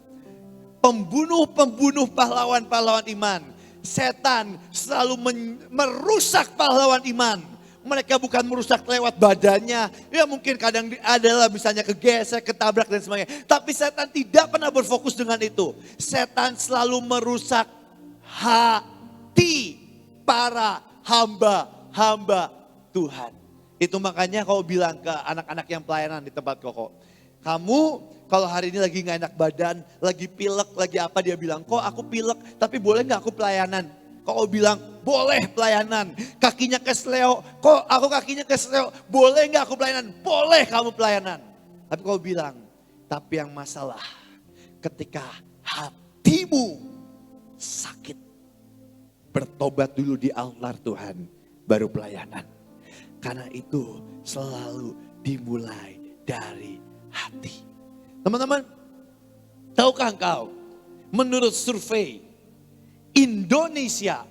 Pembunuh-pembunuh pahlawan-pahlawan iman. Setan selalu merusak pahlawan iman. Mereka bukan merusak lewat badannya. Ya mungkin kadang adalah misalnya kegesek, ketabrak dan sebagainya. Tapi setan tidak pernah berfokus dengan itu. Setan selalu merusak hati para hamba-hamba Tuhan. Itu makanya kau bilang ke anak-anak yang pelayanan di tempat koko. Kamu kalau hari ini lagi gak enak badan, lagi pilek, lagi apa, dia bilang, kok aku pilek tapi boleh gak aku pelayanan? Kau bilang, boleh pelayanan. Kakinya kesleo, kok aku kakinya kesleo, boleh gak aku pelayanan? Boleh kamu pelayanan. Tapi kau bilang, tapi yang masalah ketika hatimu sakit, bertobat dulu di altar Tuhan, baru pelayanan. Karena itu selalu dimulai dari hati. Teman-teman, tahukah engkau, menurut survei Indonesia,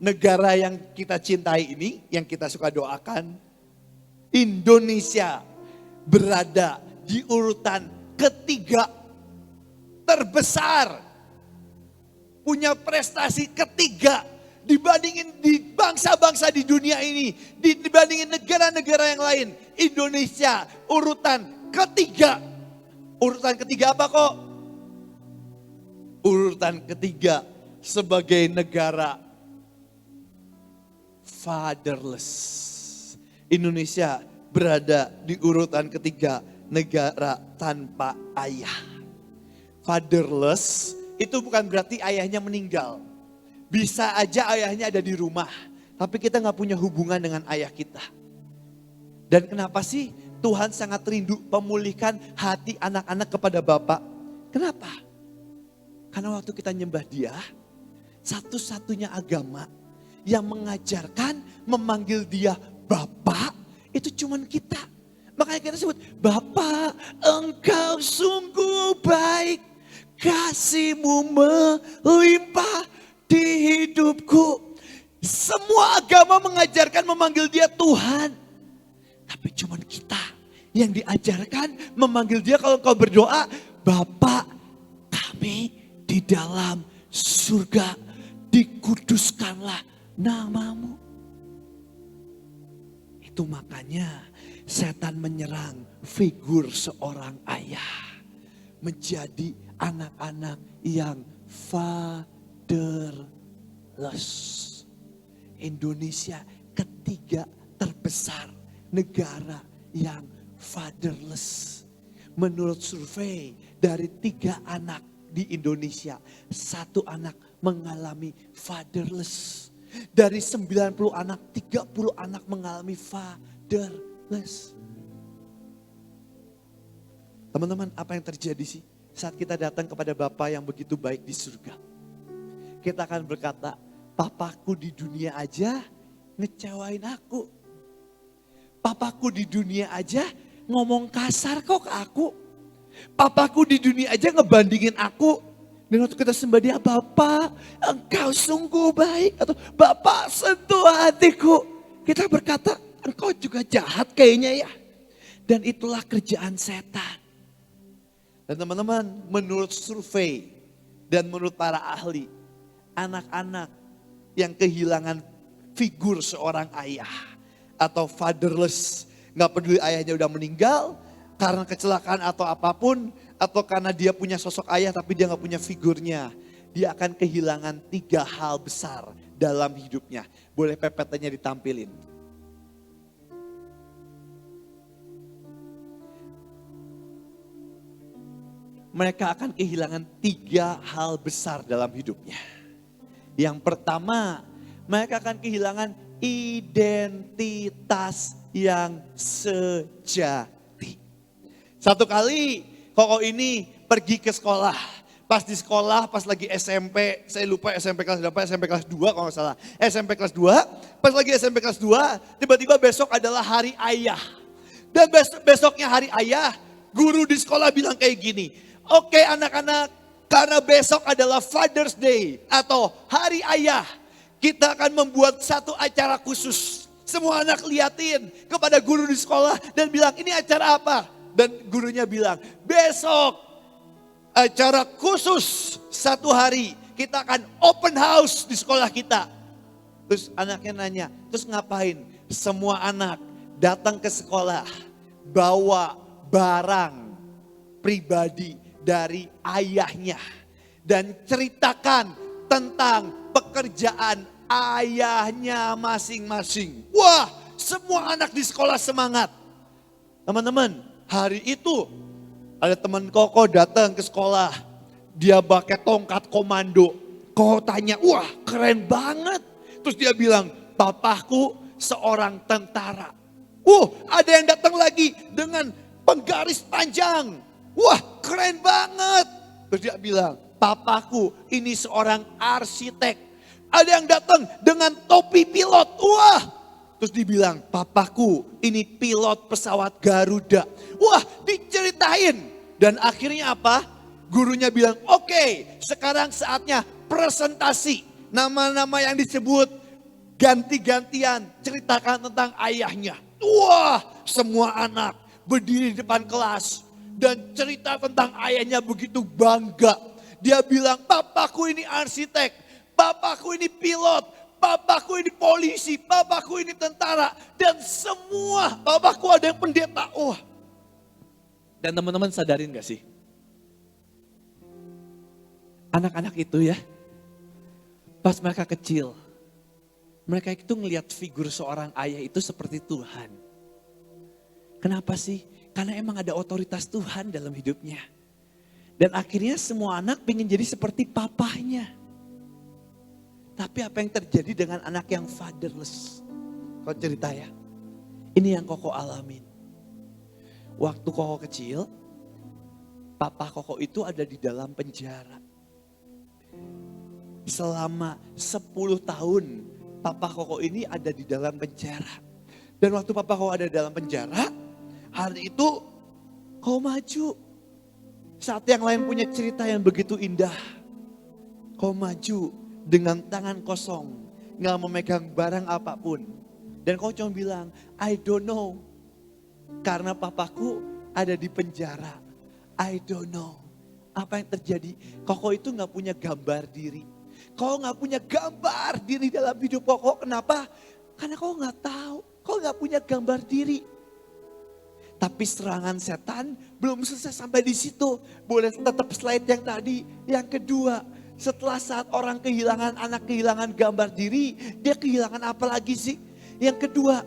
negara yang kita cintai ini, yang kita suka doakan, Indonesia berada di urutan ketiga terbesar, punya prestasi ketiga dibandingin di bangsa-bangsa di dunia ini, dibandingin negara-negara yang lain. Indonesia urutan ketiga. Urutan ketiga apa kok? Urutan ketiga sebagai negara fatherless. Indonesia berada di urutan ketiga, negara tanpa ayah. Fatherless itu bukan berarti ayahnya meninggal. Bisa aja ayahnya ada di rumah, tapi kita gak punya hubungan dengan ayah kita. Dan kenapa sih Tuhan sangat rindu memulihkan hati anak-anak kepada Bapa? Kenapa? Karena waktu kita nyembah Dia, satu-satunya agama yang mengajarkan memanggil Dia Bapa itu cuman kita. Makanya kita sebut, Bapa, Engkau sungguh baik, kasih-Mu melimpah di hidupku. Semua agama mengajarkan memanggil Dia Tuhan. Tapi cuman kita yang diajarkan memanggil Dia kalau kau berdoa, Bapa kami di dalam surga, dikuduskanlah nama-Mu. Itu makanya setan menyerang figur seorang ayah. Menjadi anak-anak yang fatherless. Indonesia ketiga terbesar negara yang fatherless. Menurut survei dari 3 anak di Indonesia, 1 anak mengalami fatherless. Dari 90 anak, 30 anak mengalami fatherless. Teman-teman, apa yang terjadi sih saat kita datang kepada Bapa yang begitu baik di surga? Kita akan berkata, papaku di dunia aja ngecewain aku. Papaku di dunia aja ngomong kasar kok ke aku. Papaku di dunia aja ngebandingin aku. Dan waktu kita sembah Dia, Bapa, Engkau sungguh baik. Atau Bapa, sentuh hatiku. Kita berkata, Engkau juga jahat kayaknya ya. Dan itulah kerjaan setan. Dan teman-teman, menurut survei dan menurut para ahli, anak-anak yang kehilangan figur seorang ayah atau fatherless, gak peduli ayahnya udah meninggal karena kecelakaan atau apapun, atau karena dia punya sosok ayah tapi dia gak punya figurnya, dia akan kehilangan 3 hal besar dalam hidupnya. Boleh PPT-nya ditampilin. Mereka akan kehilangan 3 hal besar dalam hidupnya. Yang pertama, mereka akan kehilangan identitas yang sejati. Satu kali Koko ini pergi ke sekolah. Pas di sekolah, pas lagi SMP, saya lupa SMP kelas berapa, SMP kelas 2 kalau nggak salah. SMP kelas 2, pas lagi SMP kelas 2, tiba-tiba besok adalah hari ayah. Dan besoknya hari ayah, guru di sekolah bilang kayak gini, oke anak-anak, karena besok adalah Father's Day atau hari ayah, kita akan membuat satu acara khusus. Semua anak liatin kepada guru di sekolah dan bilang, ini acara apa? Dan gurunya bilang, besok acara khusus 1 hari, kita akan open house di sekolah kita. Terus anaknya nanya, terus ngapain? Semua anak datang ke sekolah, bawa barang pribadi dari ayahnya. Dan ceritakan tentang pekerjaan ayahnya masing-masing. Wah, semua anak di sekolah semangat. Teman-teman, hari itu ada teman Koko datang ke sekolah. Dia pakai tongkat komando. Koko tanya, wah keren banget. Terus dia bilang, papaku seorang tentara. Ada yang datang lagi dengan penggaris panjang. Wah keren banget. Terus dia bilang, papaku ini seorang arsitek. Ada yang datang dengan topi pilot. Wah. Terus dibilang, papaku ini pilot pesawat Garuda. Wah diceritain. Dan akhirnya apa? Gurunya bilang, oke, sekarang saatnya presentasi. Nama-nama yang disebut ganti-gantian ceritakan tentang ayahnya. Wah, semua anak berdiri di depan kelas dan cerita tentang ayahnya begitu bangga. Dia bilang, papaku ini arsitek, papaku ini pilot, papaku ini polisi, papaku ini tentara. Dan semua, papaku ada yang pendeta. Wah. Dan teman-teman sadarin gak sih? Anak-anak itu ya, pas mereka kecil, mereka itu ngelihat figur seorang ayah itu seperti Tuhan. Kenapa sih? Karena emang ada otoritas Tuhan dalam hidupnya. Dan akhirnya semua anak pengen jadi seperti papahnya. Tapi apa yang terjadi dengan anak yang fatherless? Kau cerita ya. Ini yang Koko alamin. Waktu Koko kecil, papa Koko itu ada di dalam penjara. Selama 10 tahun papa Koko ini ada di dalam penjara. Dan waktu papa Koko ada di dalam penjara, hari itu Koko maju. Saat yang lain punya cerita yang begitu indah, Koko maju dengan tangan kosong, gak memegang barang apapun. Dan Koko cuma bilang, I don't know. Karena papaku ada di penjara. I don't know. Apa yang terjadi? Koko itu gak punya gambar diri. Kau gak punya gambar diri dalam hidup Koko. Kenapa? Karena kau gak tahu. Kau gak punya gambar diri. Tapi serangan setan belum selesai sampai di situ. Boleh tetap slide yang tadi. Yang kedua, setelah saat orang kehilangan, anak kehilangan gambar diri, dia kehilangan apa lagi sih? Yang kedua,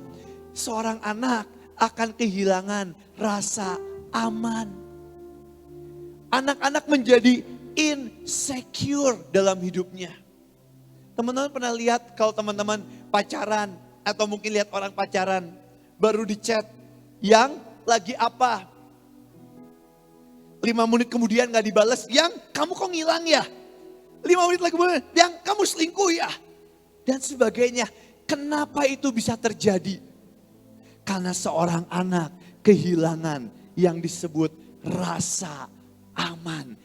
seorang anak akan kehilangan rasa aman. Anak-anak menjadi insecure dalam hidupnya. Teman-teman pernah lihat kalau teman-teman pacaran atau mungkin lihat orang pacaran baru di chat yang lagi apa? 5 menit kemudian gak dibales, yang kamu kok ngilang ya? 5 menit lagi kemudian, yang kamu selingkuh ya? Dan sebagainya. Kenapa itu bisa terjadi? Karena seorang anak kehilangan yang disebut rasa aman,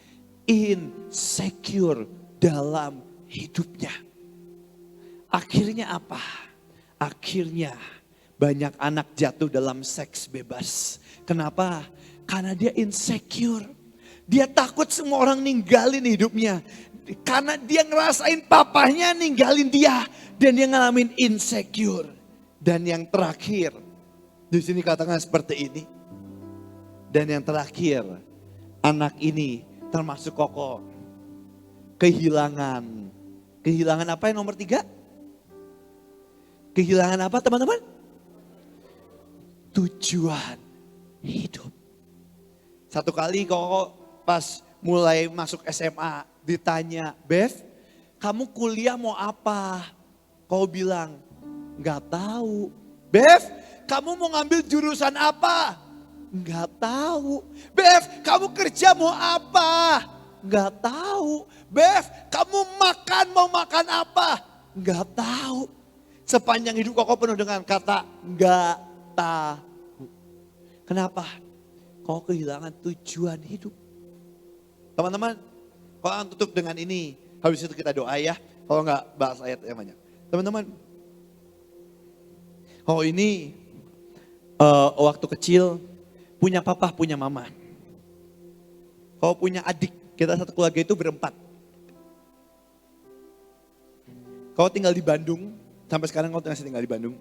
insecure dalam hidupnya. Akhirnya apa? Akhirnya banyak anak jatuh dalam seks bebas. Kenapa? Karena dia insecure. Dia takut semua orang ninggalin hidupnya. Karena dia ngerasain papahnya ninggalin dia. Dan dia ngalamin insecure. Dan yang terakhir, di sini katakan seperti ini. Dan yang terakhir, anak ini termasuk Koko kehilangan. Kehilangan apa yang nomor 3? Kehilangan apa teman-teman? Tujuan hidup. Satu kali kok pas mulai masuk SMA ditanya, Bev, kamu kuliah mau apa? Kau bilang, nggak tahu. Bev, kamu mau ngambil jurusan apa? Nggak tahu. Bev, kamu kerja mau apa? Nggak tahu. Bev, kamu mau makan apa? Nggak tahu. Sepanjang hidup kok penuh dengan kata nggak tahu. Kenapa? Kau kehilangan tujuan hidup. Teman-teman, kalau tutup dengan ini, habis itu kita doa ya. Kalau nggak bahas ayat yang banyak. Teman-teman, kalau ini waktu kecil punya papa, punya mama. Kalau punya adik, kita satu keluarga itu berempat. Kau tinggal di Bandung, sampai sekarang kau masih tinggal di Bandung.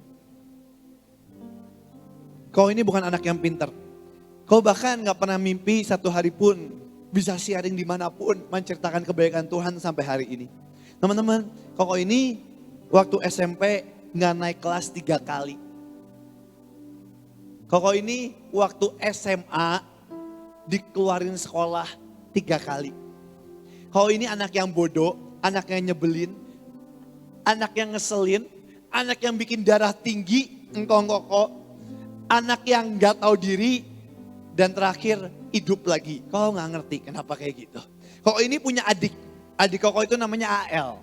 Kau ini bukan anak yang pintar. Kau bahkan gak pernah mimpi satu hari pun bisa sharing dimanapun, menceritakan kebaikan Tuhan sampai hari ini. Teman-teman, kau ini waktu SMP gak naik kelas 3 kali. Kau ini waktu SMA dikeluarin sekolah 3 kali. Kau ini anak yang bodoh, anak yang nyebelin, anak yang ngeselin, anak yang bikin darah tinggi, engkong-koko, anak yang gak tahu diri, dan terakhir hidup lagi. Kau gak ngerti kenapa kayak gitu. Kau ini punya adik koko itu namanya AL.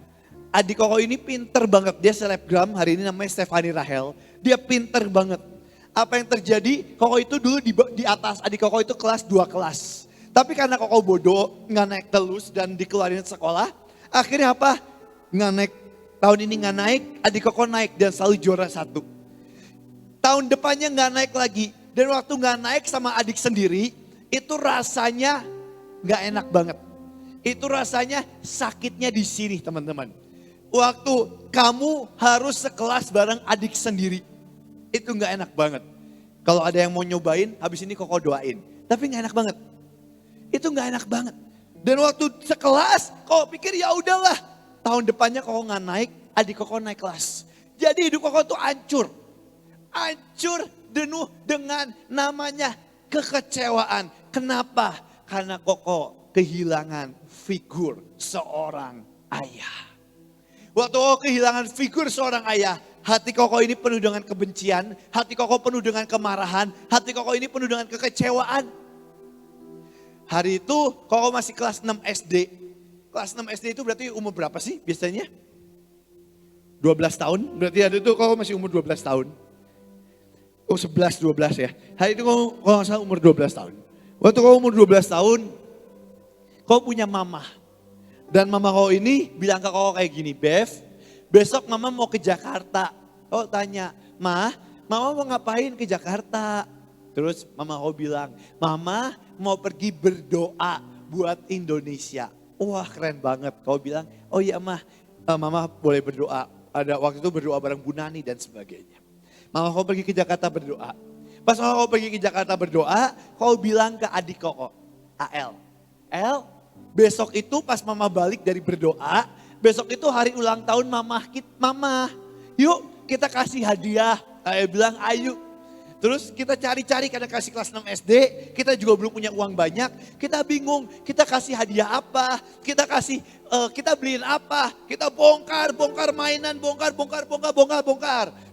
Adik koko ini pinter banget, dia selebgram hari ini namanya Stefani Rahel. Dia pinter banget. Apa yang terjadi, koko itu dulu di atas, adik koko itu kelas 2 kelas. Tapi karena koko bodoh, gak naik telus dan dikeluarin sekolah, akhirnya apa? Gak naik. Tahun ini gak naik, adik koko naik dan selalu juara 1. Tahun depannya gak naik lagi. Dan waktu gak naik sama adik sendiri, itu rasanya gak enak banget. Itu rasanya sakitnya di sini teman-teman. Waktu kamu harus sekelas bareng adik sendiri, itu gak enak banget. Kalau ada yang mau nyobain, habis ini koko doain. Tapi gak enak banget. Itu gak enak banget. Dan waktu sekelas, kok pikir ya udahlah. Tahun depannya koko gak naik, adik koko naik kelas. Jadi hidup koko tuh hancur. Hancur penuh dengan namanya kekecewaan. Kenapa? Karena koko kehilangan figur seorang ayah. Waktu koko kehilangan figur seorang ayah, hati koko ini penuh dengan kebencian, hati koko penuh dengan kemarahan, hati koko ini penuh dengan kekecewaan. Hari itu koko masih kelas 6 SD. Kelas 6 SD itu berarti umur berapa sih biasanya? 12 tahun, berarti hari itu kau masih umur 12 tahun. Oh 11, 12 ya. Hari itu kau nggak salah umur 12 tahun. Waktu kau umur 12 tahun, kau punya mama. Dan mama kau ini bilang ke kau kayak gini, Bev, besok mama mau ke Jakarta. Kau tanya, mama mau ngapain ke Jakarta? Terus mama kau bilang, mama mau pergi berdoa buat Indonesia. Wah keren banget. Kau bilang, oh iya mama boleh berdoa. Ada waktu itu berdoa bareng Bu Nani dan sebagainya. Mama kau pergi ke Jakarta berdoa. Pas mama kau pergi ke Jakarta berdoa, kau bilang ke adik kau, AL. El, besok itu pas mama balik dari berdoa, besok itu hari ulang tahun mama, yuk kita kasih hadiah. Saya bilang ayo. Terus kita cari-cari karena kasih kelas 6 SD, kita juga belum punya uang banyak, kita bingung, kita kasih hadiah apa, kita beliin apa, kita bongkar mainan, bongkar.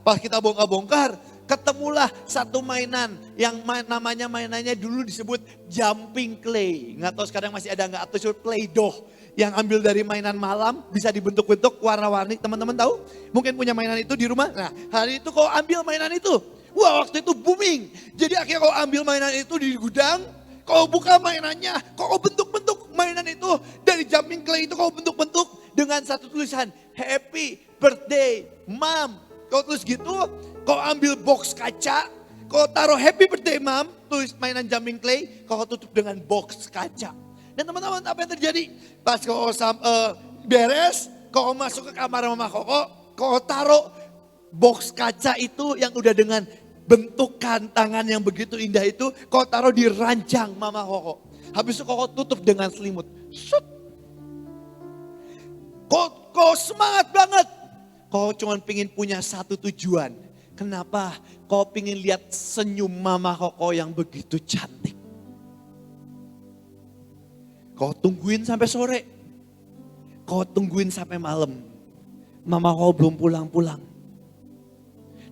Pas kita bongkar, ketemulah satu mainan yang namanya mainannya dulu disebut jumping clay. Nggak tahu sekarang masih ada nggak, atau disebut Play-Doh. Yang ambil dari mainan malam, bisa dibentuk-bentuk warna-warni, teman-teman tahu? Mungkin punya mainan itu di rumah, nah hari itu kau ambil mainan itu. Wah waktu itu booming. Jadi akhirnya kau ambil mainan itu di gudang, kau buka mainannya, kau bentuk-bentuk mainan itu. Dari jumping clay itu kau bentuk-bentuk dengan satu tulisan, Happy Birthday Mom. Kau tulis gitu, kau ambil box kaca, kau taruh Happy Birthday Mom, tulis mainan jumping clay, kau tutup dengan box kaca. Dan teman-teman apa yang terjadi? Pas kau beres, kau masuk ke kamar mama kau taruh box kaca itu yang udah dengan bentukan tangan yang begitu indah itu, kau taruh di ranjang mama koko. Habis itu kau tutup dengan selimut. Kau semangat banget. kau cuma pingin punya satu tujuan. Kenapa? Kau pingin lihat senyum mama koko yang begitu cantik. Kau tungguin sampai sore. Kau tungguin sampai malam. Mama kau belum pulang-pulang.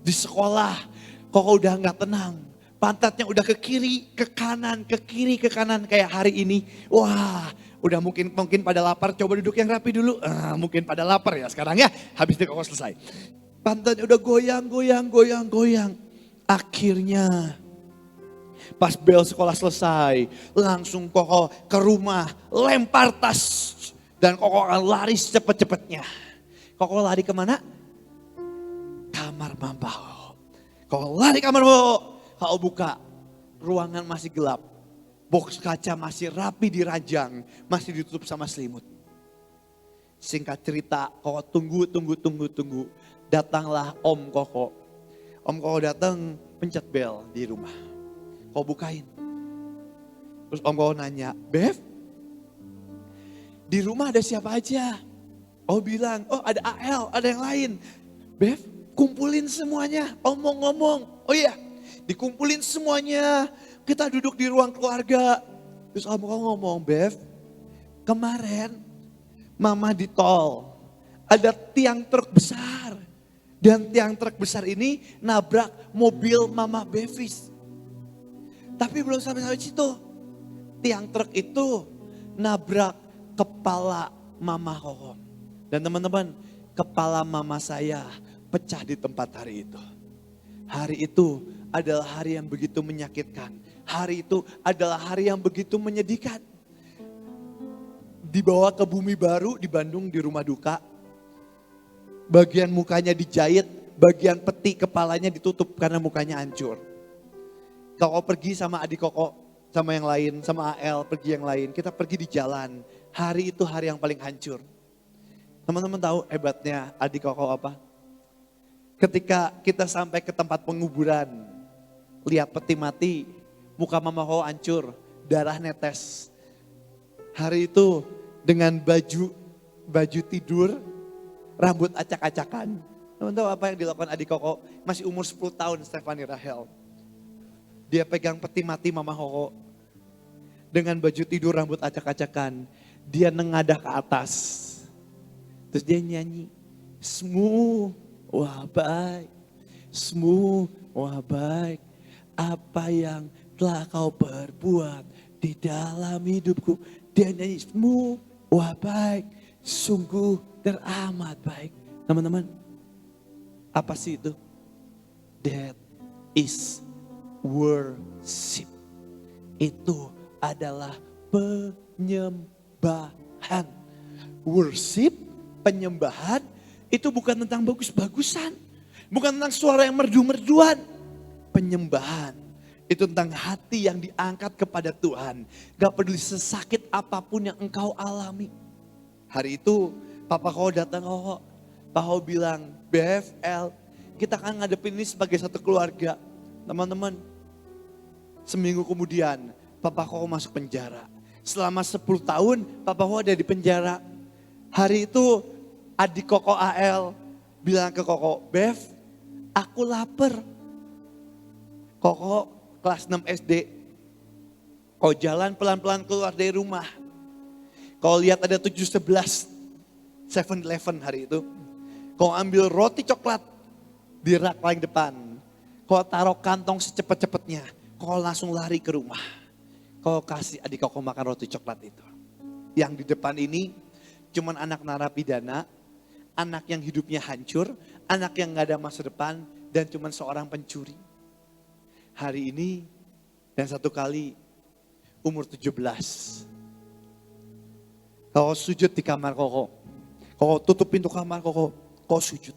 Di sekolah, kau udah gak tenang. Pantatnya udah ke kiri, ke kanan, ke kiri, ke kanan. Kayak hari ini, wah udah mungkin pada lapar. Coba duduk yang rapi dulu. Mungkin pada lapar ya sekarang ya. Habis itu kau selesai. Pantatnya udah goyang. Akhirnya pas bel sekolah selesai, langsung koko ke rumah, lempar tas. Dan koko akan lari secepat-cepatnya. Koko lari kemana? Kamar mama. Koko lari kamar mama. Kau buka, ruangan masih gelap. Box kaca masih rapi dirajang, masih ditutup sama selimut. Singkat cerita, koko tunggu. Datanglah Om Koko. Om Koko datang, pencet bel di rumah. Kau bukain. Terus Om Koko nanya, Bev, di rumah ada siapa aja? Oh bilang, oh ada AL, ada yang lain. Bev, kumpulin semuanya. Om mau ngomong. Oh iya, dikumpulin semuanya. Kita duduk di ruang keluarga. Terus Om Koko ngomong, Bev, kemarin Mama di tol. Ada tiang truk besar. Dan tiang truk besar ini nabrak mobil Mama Bevis. Tapi belum sampai situ. Tiang truk itu nabrak kepala Mama Koko. Dan teman-teman, kepala mama saya pecah di tempat hari itu. Hari itu adalah hari yang begitu menyakitkan. Hari itu adalah hari yang begitu menyedihkan. Dibawa ke Bumi Baru di Bandung di rumah duka. Bagian mukanya dijahit, bagian peti kepalanya ditutup karena mukanya hancur. Koko pergi sama adik Koko, sama yang lain, sama AL pergi yang lain. Kita pergi di jalan. Hari itu hari yang paling hancur. Teman-teman tahu hebatnya adik Koko apa? Ketika kita sampai ke tempat penguburan, lihat peti mati, muka mama Koko hancur, darah netes. Hari itu dengan baju tidur, rambut acak-acakan. Teman tahu apa yang dilakukan adik Koko? Masih umur 10 tahun Stephanie Rahel. Dia pegang peti mati mama Koko. Dengan baju tidur rambut acak-acakan. Dia nengadah ke atas. Terus dia nyanyi. Semu, wah baik. Semu, wah baik. Apa yang telah kau perbuat di dalam hidupku. Dia nyanyi semu, wah baik. Sungguh teramat baik. Teman-teman, apa sih itu? That is worship. Itu adalah penyembahan. Worship, penyembahan, itu bukan tentang bagus-bagusan. Bukan tentang suara yang merdu-merduan. Penyembahan, itu tentang hati yang diangkat kepada Tuhan. Gak peduli sesakit apapun yang engkau alami. Hari itu Papa Koko datang, Pak Koko bilang, BFL, kita akan ngadepin ini sebagai satu keluarga. Teman-teman, seminggu kemudian Papa Koko masuk penjara. Selama 10 tahun Papa Koko ada di penjara. Hari itu adik Koko AL bilang ke Koko, Bev, aku lapar. Koko kelas 6 SD. Kau jalan pelan-pelan keluar dari rumah. Kau lihat ada 711 7-Eleven hari itu. Kau ambil roti coklat di rak paling depan. Kau taruh kantong secepat-cepatnya. Kau langsung lari ke rumah. Kau kasih adik kau makan roti coklat itu. Yang di depan ini cuman anak narapidana, anak yang hidupnya hancur, anak yang gak ada masa depan, dan cuman seorang pencuri. Hari ini dan satu kali umur 17. Kau sujud di kamar Koko. Kau tutup pintu kamar Koko. Kau sujud.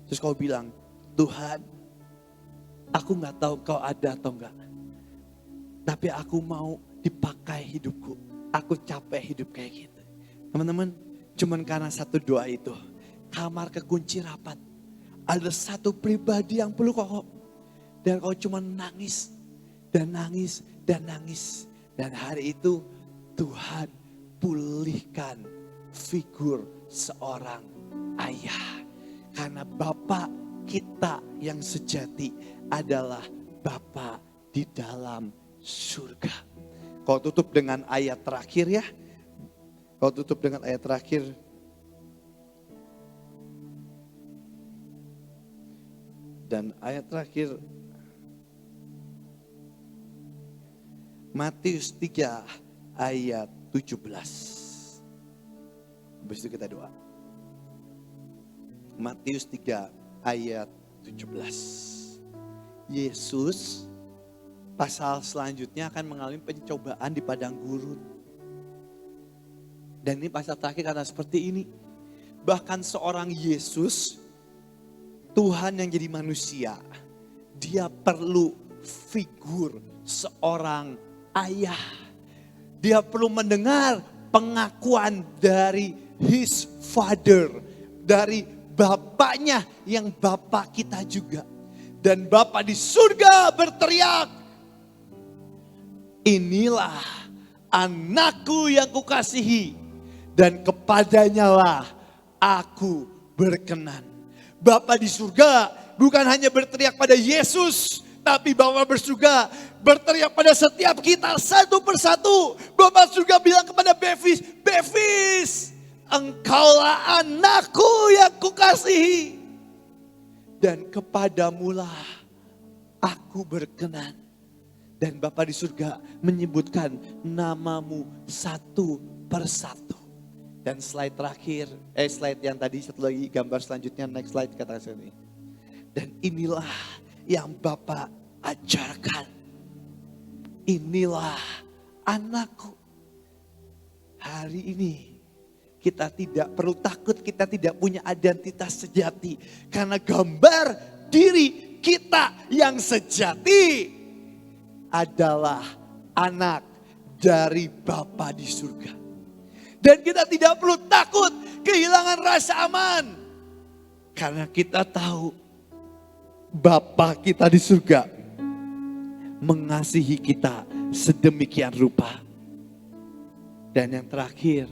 Terus kau bilang, Tuhan, aku gak tahu kau ada atau enggak. Tapi aku mau dipakai hidupku. Aku capek hidup kayak gitu. Teman-teman, cuman karena satu doa itu. Kamar kekunci rapat. Ada satu pribadi yang peluk Koko. Dan kau cuma nangis. Dan nangis. Dan nangis. Dan hari itu Tuhan pulihkan figur seorang ayah. Karena Bapa kita yang sejati adalah Bapa di dalam surga. Kau tutup dengan ayat terakhir ya. Kau tutup dengan ayat terakhir. Dan ayat terakhir Matius 3 ayat 17. Habis itu kita doa. Matius 3 ayat 17. Yesus pasal selanjutnya akan mengalami pencobaan di padang gurun. Dan ini pasal terakhir karena seperti ini. Bahkan seorang Yesus, Tuhan yang jadi manusia, dia perlu figur seorang ayah. Dia perlu mendengar pengakuan dari his father, dari bapaknya yang bapak kita juga. Dan Bapa di surga berteriak, inilah anakku yang kukasihi dan kepadanyalah aku berkenan. Bapa di surga bukan hanya berteriak pada Yesus, tapi Bapa bersurga berteriak pada setiap kita satu persatu. Bapa surga bilang kepada Bevis, Bevis, engkaulah anakku yang kukasihi. Dan kepadamulah aku berkenan. Dan Bapa di surga menyebutkan namamu satu persatu. Dan slide terakhir, slide yang tadi satu lagi, gambar selanjutnya, next slide kata saya ini. Dan inilah yang Bapa ajarkan. Inilah anakku. Hari ini kita tidak perlu takut, kita tidak punya identitas sejati. Karena gambar diri kita yang sejati adalah anak dari Bapa di surga. Dan kita tidak perlu takut kehilangan rasa aman. Karena kita tahu Bapa kita di surga mengasihi kita sedemikian rupa. Dan yang terakhir,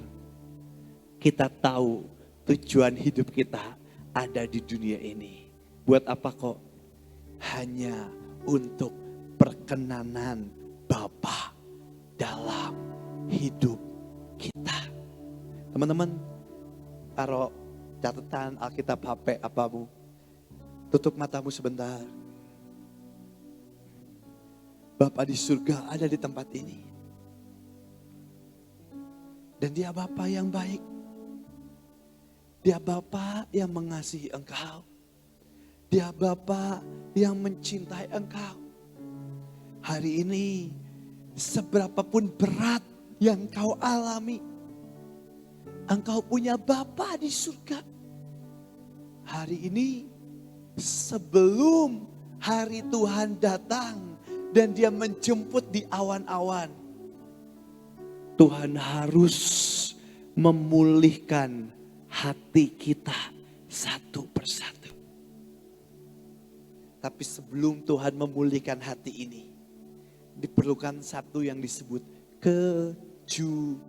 kita tahu tujuan hidup kita ada di dunia ini. Buat apa kok? Hanya untuk perkenanan Bapa dalam hidup kita. Teman-teman, taruh catatan Alkitab HP apamu. Tutup matamu sebentar. Bapa di surga ada di tempat ini. Dan dia Bapa yang baik. Dia Bapa yang mengasihi engkau. Dia Bapa yang mencintai engkau. Hari ini, seberapapun berat yang kau alami, engkau punya Bapa di surga. Hari ini, sebelum hari Tuhan datang dan dia menjemput di awan-awan, Tuhan harus memulihkan hati kita satu persatu. Tapi sebelum Tuhan memulihkan hati ini, diperlukan satu yang disebut kejujuran.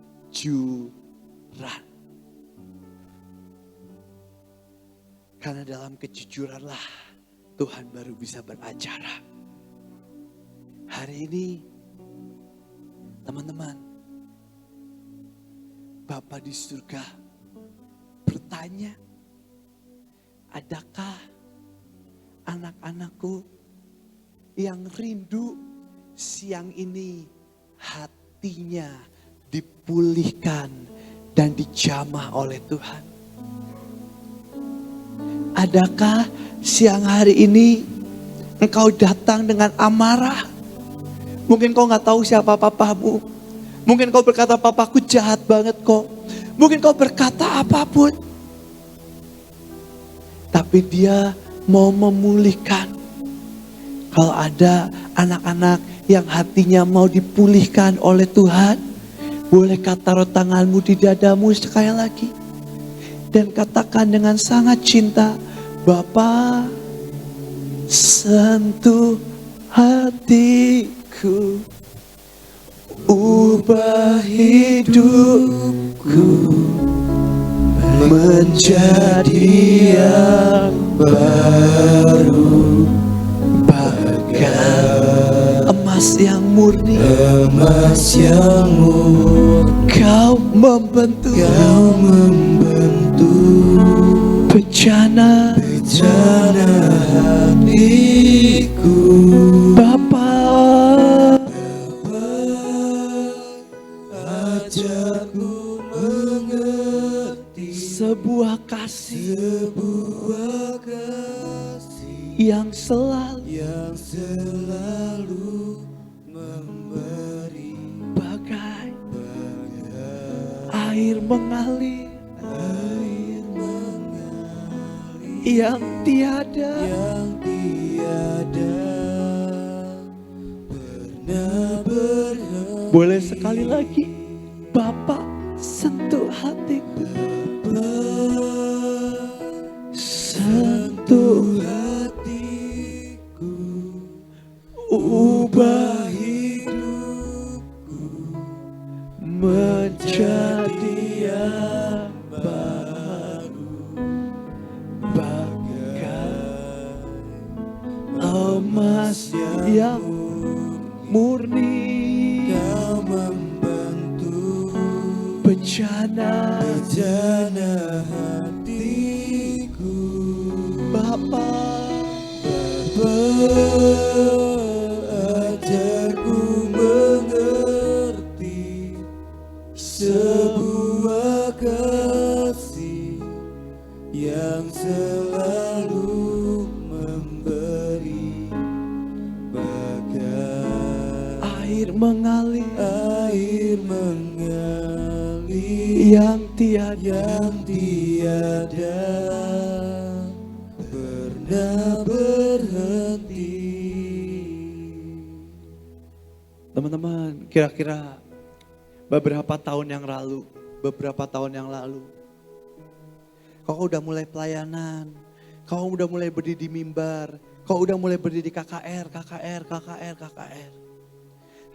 Karena dalam kejujuranlah Tuhan baru bisa beracara. Hari ini, teman-teman, Bapa di surga bertanya, adakah anak-anakku yang rindu siang ini hatinya dipulihkan dan dijamah oleh Tuhan? Adakah siang hari ini engkau datang dengan amarah? Mungkin kau gak tahu siapa papamu. Mungkin kau berkata, papaku jahat banget kok. Mungkin kau berkata apapun. Tapi dia mau memulihkan. Kalau ada anak-anak yang hatinya mau dipulihkan oleh Tuhan, bolehkah taruh tanganmu di dadamu sekali lagi. Dan katakan dengan sangat cinta, Bapa, sentuh hatiku, ubah hidupku menjadi yang baru, bagaikan emas yang murni, kau membentuk bejana hatiku. Bapa,
ajarku mengerti
sebuah kasih yang selalu
memberi
bagai air mengalir yang tiada
pernah berhenti.
boleh sekali lagi Bapak sentuh hatiku, sentuh
hatiku,
ubah
hidupku
menjadi yang baru, bagai emas yang murni,
kau membantu
bejana
hatiku.
Bapa.
Ajarku mengerti sebuah kasih yang selalu memberi, bagai
Air mengalir yang tiada
pernah berhenti.
Teman-teman, kira-kira beberapa tahun yang lalu, kau udah mulai pelayanan, kau udah mulai berdiri di mimbar, kau udah mulai berdiri di KKR.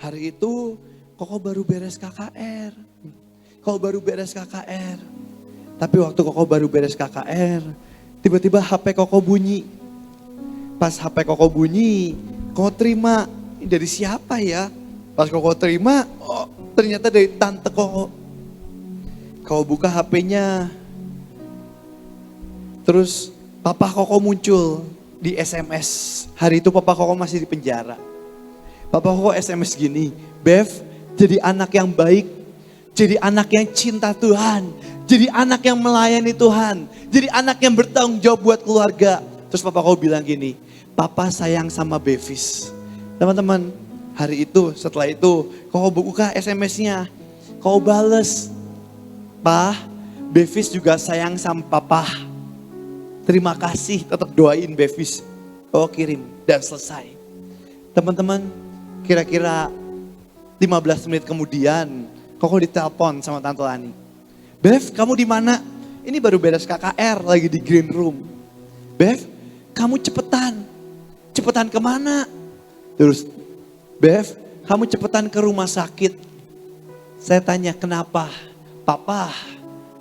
Hari itu, kau baru beres KKR. Tapi waktu kau baru beres KKR, tiba-tiba HP kau bunyi. Pas HP kau bunyi, kau terima, ini dari siapa ya? Pas kau terima, oh ternyata dari tante kau. Kau buka HP-nya, terus papa kau muncul di SMS. Hari itu papa kau masih di penjara. Papa kau SMS gini, Bev, jadi anak yang baik, jadi anak yang cinta Tuhan, jadi anak yang melayani Tuhan, jadi anak yang bertanggung jawab buat keluarga. Terus papa kau bilang gini, papa sayang sama Bevis. Teman-teman, hari itu, setelah itu, kau buka SMS-nya, kau bales, Pak, Bevis juga sayang sama papa. Terima kasih, tetap doain Bevis. Kau kirim, dan selesai. Teman-teman, kira-kira 15 menit kemudian, kau ditelepon sama Tante Lani. Bev, kamu di mana? Ini baru beres KKR, lagi di green room. Bev, kamu cepetan kemana? Terus, Bev, kamu cepetan ke rumah sakit. Saya tanya, kenapa? Papa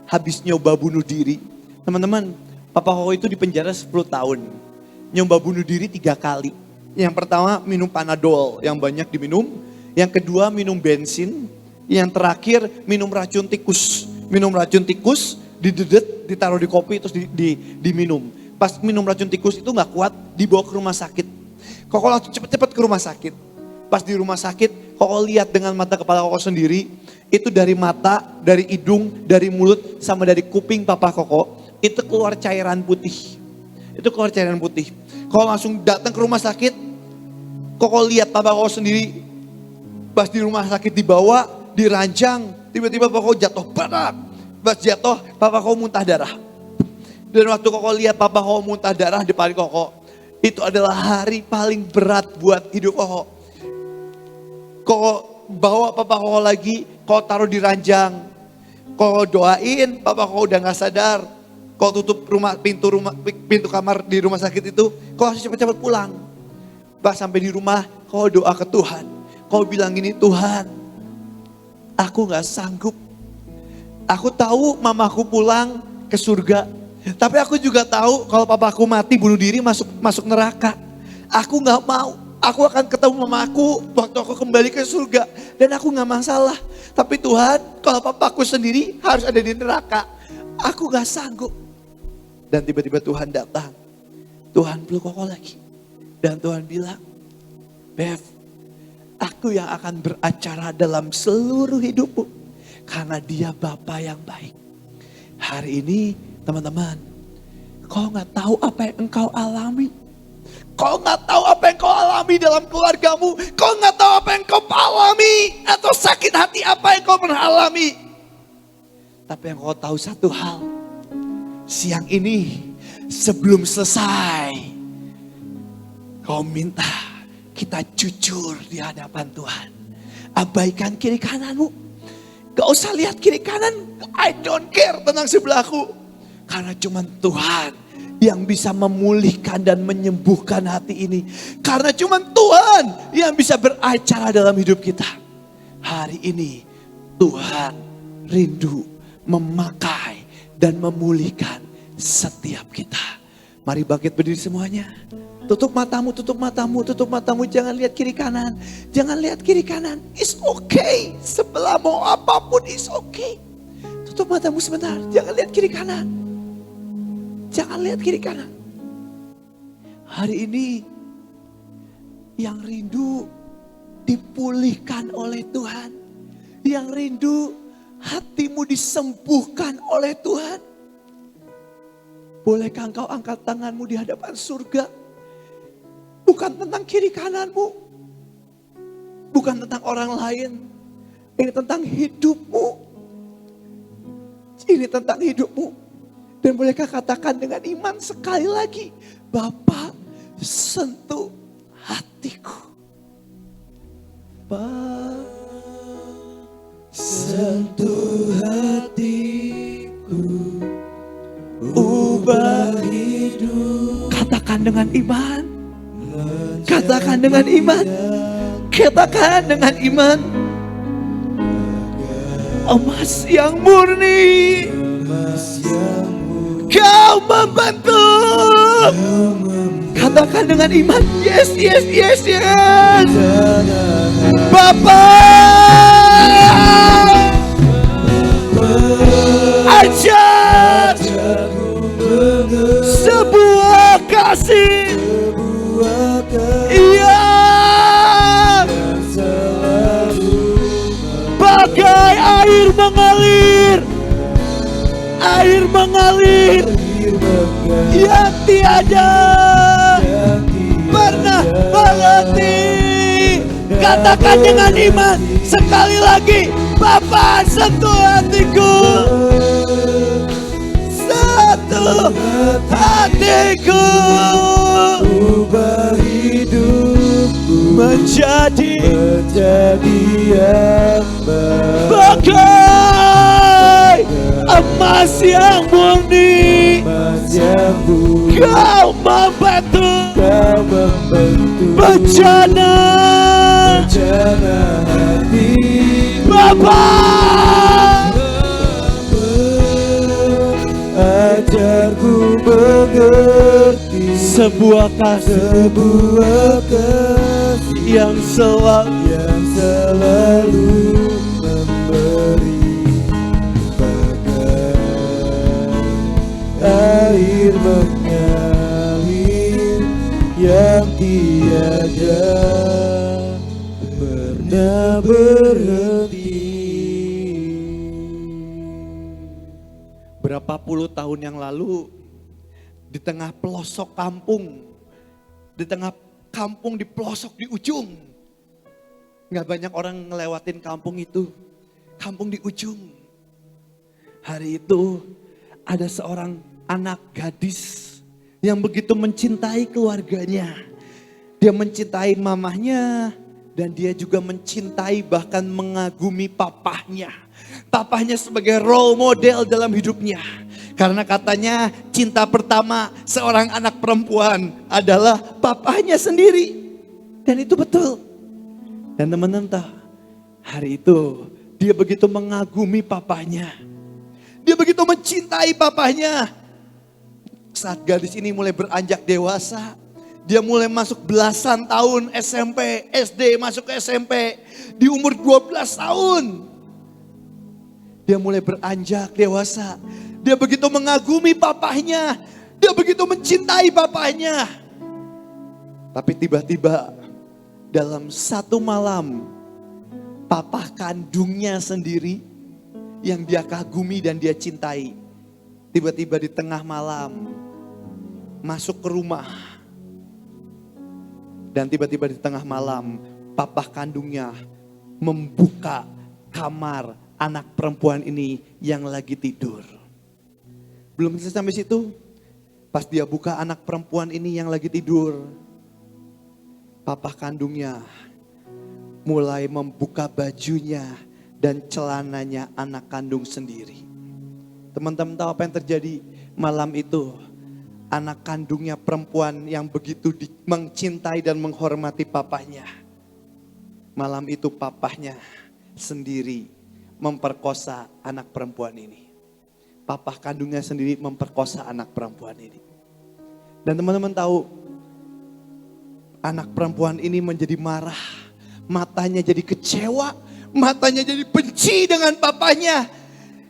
habis nyoba bunuh diri. Teman-teman, papa kau itu di penjara 10 tahun. Nyoba bunuh diri 3 kali. Yang pertama minum Panadol yang banyak diminum. Yang kedua minum bensin. Yang terakhir minum racun tikus. Minum racun tikus, didedet, ditaruh di kopi terus diminum. Pas minum racun tikus itu gak kuat, dibawa ke rumah sakit. Kok langsung cepet-cepet ke rumah sakit. Pas di rumah sakit, kok lihat dengan mata kepala kok sendiri, itu dari mata, dari hidung, dari mulut, sama dari kuping papa koko, itu keluar cairan putih. Kok langsung datang ke rumah sakit, kok lihat papa koko sendiri, pas di rumah sakit dibawa, diranjang, tiba-tiba papa koko jatuh badak. Pas jatuh, papa koko muntah darah. Dan waktu koko lihat papa koko muntah darah di depan koko, itu adalah hari paling berat buat hidup koko. Kok bawa papa kau lagi, kau taruh di ranjang. Kau doain, papa kau udah gak sadar. Kau tutup pintu kamar di rumah sakit itu, kau harus cepat-cepat pulang. Pas sampai di rumah, kau doa ke Tuhan. Kau bilang gini, Tuhan, aku gak sanggup. Aku tahu mamaku pulang ke surga. Tapi aku juga tahu kalau papaku mati bunuh diri masuk neraka. Aku nggak mau. Aku akan ketemu mamaku waktu aku kembali ke surga. Dan aku nggak masalah. Tapi Tuhan, kalau papaku sendiri harus ada di neraka. Aku nggak sanggup. Dan tiba-tiba Tuhan datang. Tuhan peluk Koko lagi. Dan Tuhan bilang, Bev, aku yang akan beracara dalam seluruh hidupmu. Karena dia Bapa yang baik. Hari ini teman-teman, kau nggak tahu apa yang engkau alami. Kau nggak tahu apa yang kau alami dalam keluargamu. Kau nggak tahu apa yang kau alami. Atau sakit hati apa yang kau pernah alami. Tapi yang kau tahu satu hal. Siang ini sebelum selesai. Kau minta kita jujur di hadapan Tuhan. Abaikan kiri kananmu. Gak usah lihat kiri kanan. I don't care tentang sebelahku. Karena cuma Tuhan yang bisa memulihkan dan menyembuhkan hati ini. Karena cuma Tuhan yang bisa beracara dalam hidup kita. Hari ini Tuhan rindu memakai dan memulihkan setiap kita. Mari bangkit berdiri semuanya. Tutup matamu, tutup matamu, tutup matamu. Jangan lihat kiri kanan. Jangan lihat kiri kanan. It's okay. Sebelah mau apapun it's okay. Tutup matamu sebentar. Jangan lihat kiri kanan. Jangan lihat kiri kanan. Hari ini yang rindu dipulihkan oleh Tuhan. Yang rindu hatimu disembuhkan oleh Tuhan. Bolehkah engkau angkat tanganmu di hadapan surga? Bukan tentang kiri kananmu. Bukan tentang orang lain. Ini tentang hidupmu. Ini tentang hidupmu. Dan bolehkah katakan dengan iman sekali lagi. Bapa, sentuh hatiku.
Bapa, sentuh hatiku. Ubah hidup.
Katakan dengan iman. Katakan dengan iman. Katakan dengan iman. Emas yang murni. Kau membantu. Katakan dengan iman. Yes, yes, yes, yes. Bapa, ajar sebuah kasih. Iya, bagai air mengalir. Air mengalir yang tiada pernah berhenti. Katakan dengan iman sekali lagi. Bapa, sentuh hatiku. Sentuh hatiku.
Ubah hidupku
menjadi
yang baik.
Bagai emas yang murni. Kau membantu bencana
hati.
Bapa,
ajarku mengerti
sebuah kasih yang
selalu memberi. Air mengalir yang tiada pernah berhenti.
Berapa puluh tahun yang lalu di tengah pelosok kampung, di tengah kampung di pelosok di ujung, nggak banyak orang ngelewatin kampung itu, kampung di ujung. Hari itu ada seorang anak gadis yang begitu mencintai keluarganya. Dia mencintai mamahnya dan dia juga mencintai bahkan mengagumi papahnya. Papahnya sebagai role model dalam hidupnya. Karena katanya cinta pertama seorang anak perempuan adalah papahnya sendiri. Dan itu betul. Dan teman-teman tahu, hari itu dia begitu mengagumi papahnya. Dia begitu mencintai papahnya. Saat gadis ini mulai beranjak dewasa, dia mulai masuk belasan tahun SMP, SD masuk ke SMP. Di umur 12 tahun, dia mulai beranjak dewasa. Dia begitu mengagumi papahnya, dia begitu mencintai papahnya. Tapi tiba-tiba dalam satu malam, papa kandungnya sendiri yang dia kagumi dan dia cintai, tiba-tiba di tengah malam masuk ke rumah. Dan tiba-tiba di tengah malam papa kandungnya membuka kamar anak perempuan ini yang lagi tidur. Belum selesai sampai situ. Pas dia buka anak perempuan ini yang lagi tidur, papa kandungnya mulai membuka bajunya dan celananya anak kandung sendiri. Teman-teman tahu apa yang terjadi malam itu? Anak kandungnya perempuan yang begitu mencintai dan menghormati papahnya. Malam itu papahnya sendiri memperkosa anak perempuan ini. Papa kandungnya sendiri memperkosa anak perempuan ini. Dan teman-teman tahu, anak perempuan ini menjadi marah. Matanya jadi kecewa, matanya jadi benci dengan papanya.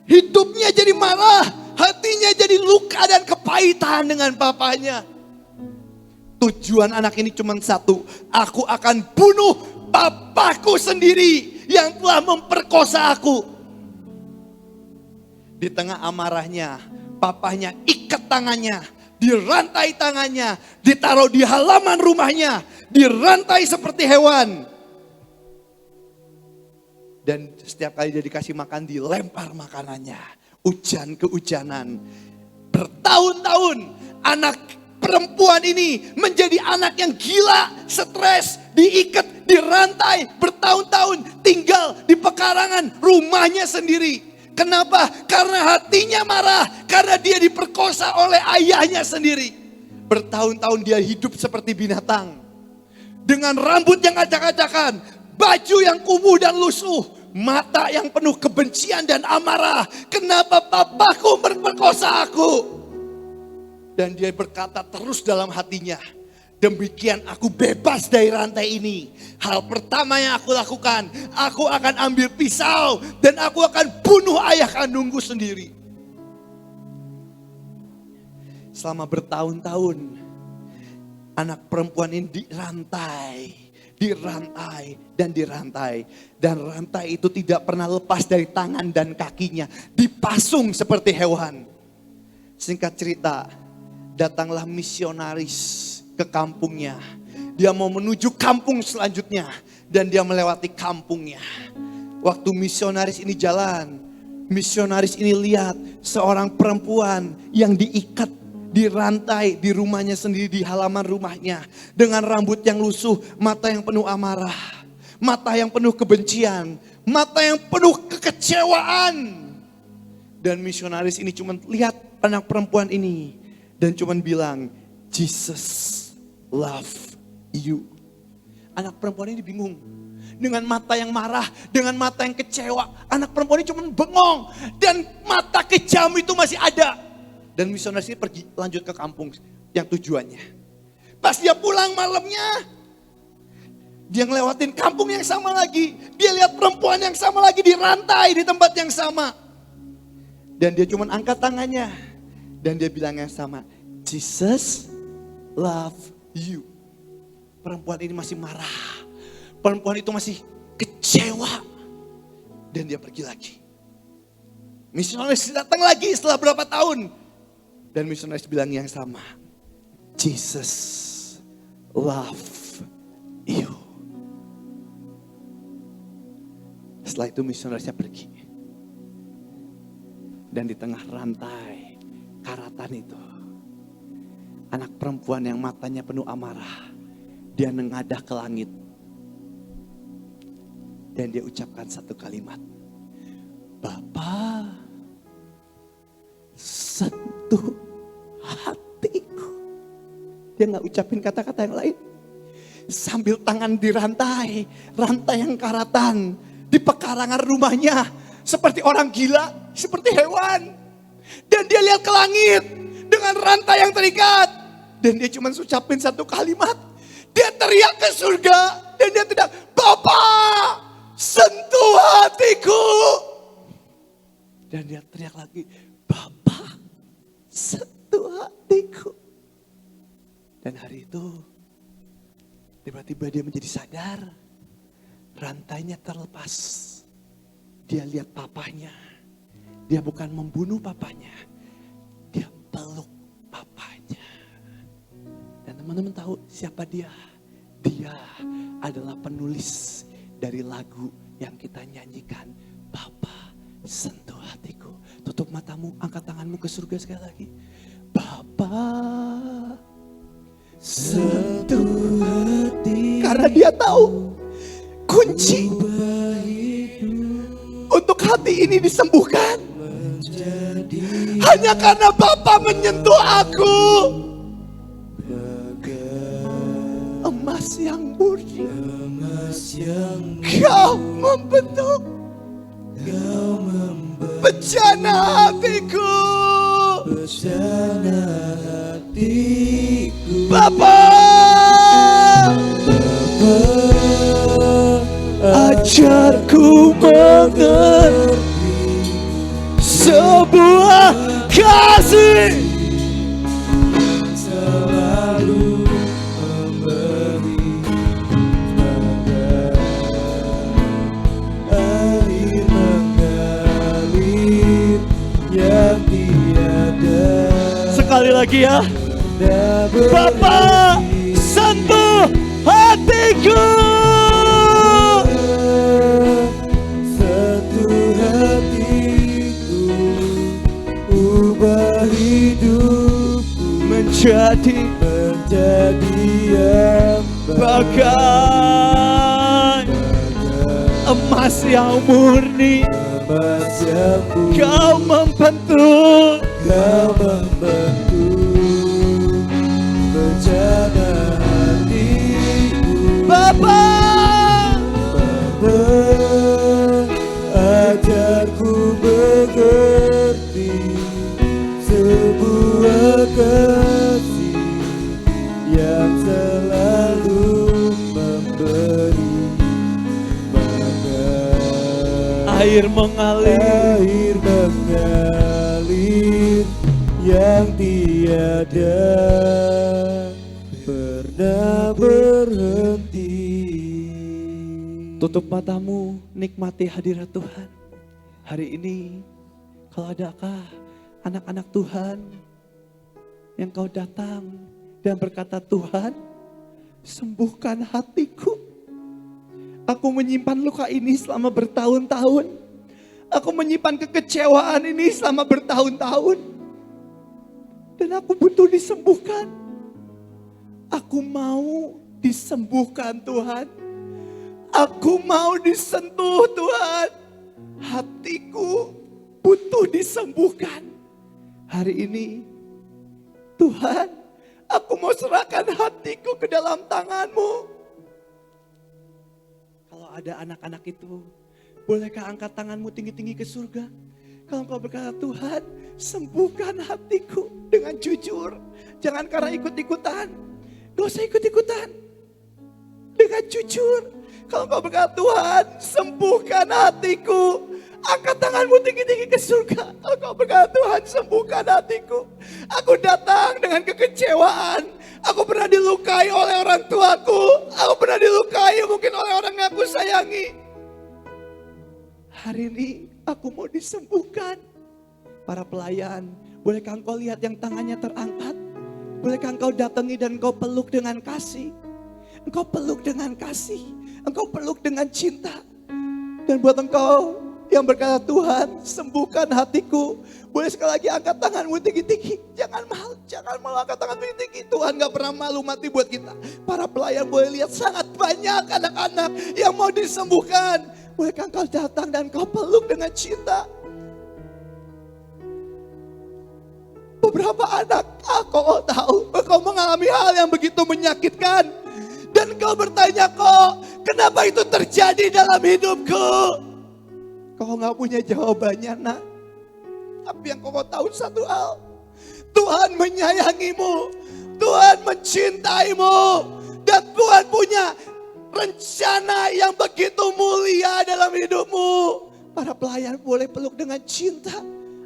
Hidupnya jadi marah, hatinya jadi luka dan kepahitan dengan papanya. Tujuan anak ini cuma satu, aku akan bunuh papaku sendiri yang telah memperkosa aku. Di tengah amarahnya, papahnya ikat tangannya, dirantai tangannya, ditaruh di halaman rumahnya, dirantai seperti hewan. Dan setiap kali dia dikasih makan, dilempar makanannya. Hujan kehujanan. Bertahun-tahun anak perempuan ini menjadi anak yang gila, stres, diikat, dirantai, bertahun-tahun tinggal di pekarangan rumahnya sendiri. Kenapa? Karena hatinya marah, karena dia diperkosa oleh ayahnya sendiri. Bertahun-tahun dia hidup seperti binatang. Dengan rambut yang acak-acakan, baju yang kumuh dan lusuh, mata yang penuh kebencian dan amarah. Kenapa papaku memperkosa aku? Dan dia berkata terus dalam hatinya, demikian aku bebas dari rantai ini. Hal pertama yang aku lakukan, aku akan ambil pisau dan aku akan bunuh ayah kandungku sendiri. Selama bertahun-tahun, anak perempuan ini dirantai dan dirantai. Dan rantai itu tidak pernah lepas dari tangan dan kakinya. Dipasung seperti hewan. Singkat cerita, datanglah misionaris ke kampungnya. Dia mau menuju kampung selanjutnya. Dan dia melewati kampungnya. Waktu misionaris ini jalan, misionaris ini lihat seorang perempuan yang diikat, dirantai di rumahnya sendiri, di halaman rumahnya. Dengan rambut yang lusuh, mata yang penuh amarah, mata yang penuh kebencian, mata yang penuh kekecewaan. Dan misionaris ini cuma lihat anak perempuan ini dan cuma bilang, Jesus love you. Anak perempuan ini bingung. Dengan mata yang marah, dengan mata yang kecewa. Anak perempuan ini cuma bengong. Dan mata kejam itu masih ada. Dan misionaris ini pergi lanjut ke kampung yang tujuannya. Pas dia pulang malamnya, dia ngelewatin kampung yang sama lagi. Dia lihat perempuan yang sama lagi dirantai di tempat yang sama. Dan dia cuma angkat tangannya. Dan dia bilang yang sama, Jesus love you. Perempuan ini masih marah. Perempuan itu masih kecewa. Dan dia pergi lagi. Misionaris datang lagi setelah berapa tahun. Dan misionaris bilang yang sama. Jesus love you. Setelah itu misionarisnya pergi. Dan di tengah rantai karatan itu, anak perempuan yang matanya penuh amarah, dia nengadah ke langit. Dan dia ucapkan satu kalimat. Bapa, sentuh hatiku. Dia gak ucapin kata-kata yang lain. Sambil tangan dirantai, rantai yang karatan, di pekarangan rumahnya. Seperti orang gila, seperti hewan. Dan dia lihat ke langit dengan rantai yang terikat. Dan dia cuma ucapin satu kalimat. Dia teriak ke surga. Dan dia teriak, Bapa, sentuh hatiku. Dan dia teriak lagi, Bapa, sentuh hatiku. Dan hari itu tiba-tiba dia menjadi sadar. Rantainya terlepas. Dia lihat papanya. Dia bukan membunuh papanya. Dia peluk papanya. Dan teman-teman tahu siapa dia? Dia adalah penulis dari lagu yang kita nyanyikan. Bapa, sentuh hatiku. Tutup matamu, angkat tanganmu ke surga sekali lagi. Bapa, sentuh hati. Karena dia tahu kunci untuk hati ini disembuhkan hanya karena Bapa menyentuh aku. Emas yang murni, Kau membentuk bejana hatiku. Bapa, ajarku mengerti sebuah kasih selalu memberi air mengalir yang tiada. Sekali lagi ya, Bapa, sentuh hatiku. Menjadi yang bagai emas yang murni. Kau membentuk bejana hatiku. Bapa, ajarku mengerti sebuah kasih yang selalu memberi bagai air mengalir yang tiada pernah berhenti. Tutup matamu, nikmati hadirat Tuhan. Hari ini kalau adakah anak-anak Tuhan yang kau datang dan berkata, Tuhan, sembuhkan hatiku. Aku menyimpan luka ini selama bertahun-tahun. Aku menyimpan kekecewaan ini selama bertahun-tahun. Dan aku butuh disembuhkan. Aku mau disembuhkan Tuhan. Aku mau disentuh Tuhan. Hatiku butuh disembuhkan. Hari ini, Tuhan, aku mau serahkan hatiku ke dalam tangan-Mu. Kalau ada anak-anak itu, bolehkah angkat tanganmu tinggi-tinggi ke surga? Kalau kau berkata, Tuhan, sembuhkan hatiku dengan jujur. Jangan karena ikut-ikutan. Gak usah ikut-ikutan. Dengan jujur. Kalau kau berkata, Tuhan, sembuhkan hatiku. Angkat tanganmu tinggi-tinggi ke surga. Kalau kau berkata, Tuhan, sembuhkan hatiku. Aku datang dengan kekecewaan. Aku pernah dilukai oleh orang tuaku. Aku pernah dilukai mungkin oleh orang yang aku sayangi. Hari ini aku mau disembuhkan. Para pelayan, bolehkah engkau lihat yang tangannya terangkat? Bolehkah engkau datangi dan engkau peluk dengan kasih? Engkau peluk dengan kasih. Engkau peluk dengan cinta. Dan buat engkau yang berkata, Tuhan, sembuhkan hatiku. Boleh sekali lagi angkat tanganmu tinggi-tinggi. Jangan malu angkat tangan tinggi-tinggi. Tuhan gak pernah malu mati buat kita. Para pelayan boleh lihat sangat banyak anak-anak yang mau disembuhkan. Bolehkah engkau datang dan engkau peluk dengan cinta? Beberapa anak, kau tahu, engkau mengalami hal yang begitu menyakitkan. Dan kau bertanya, kok kenapa itu terjadi dalam hidupku? Kau gak punya jawabannya, nak. Tapi yang kau tahu satu hal, Tuhan menyayangimu, Tuhan mencintaimu, dan Tuhan punya rencana yang begitu mulia dalam hidupmu. Para pelayan boleh peluk dengan cinta.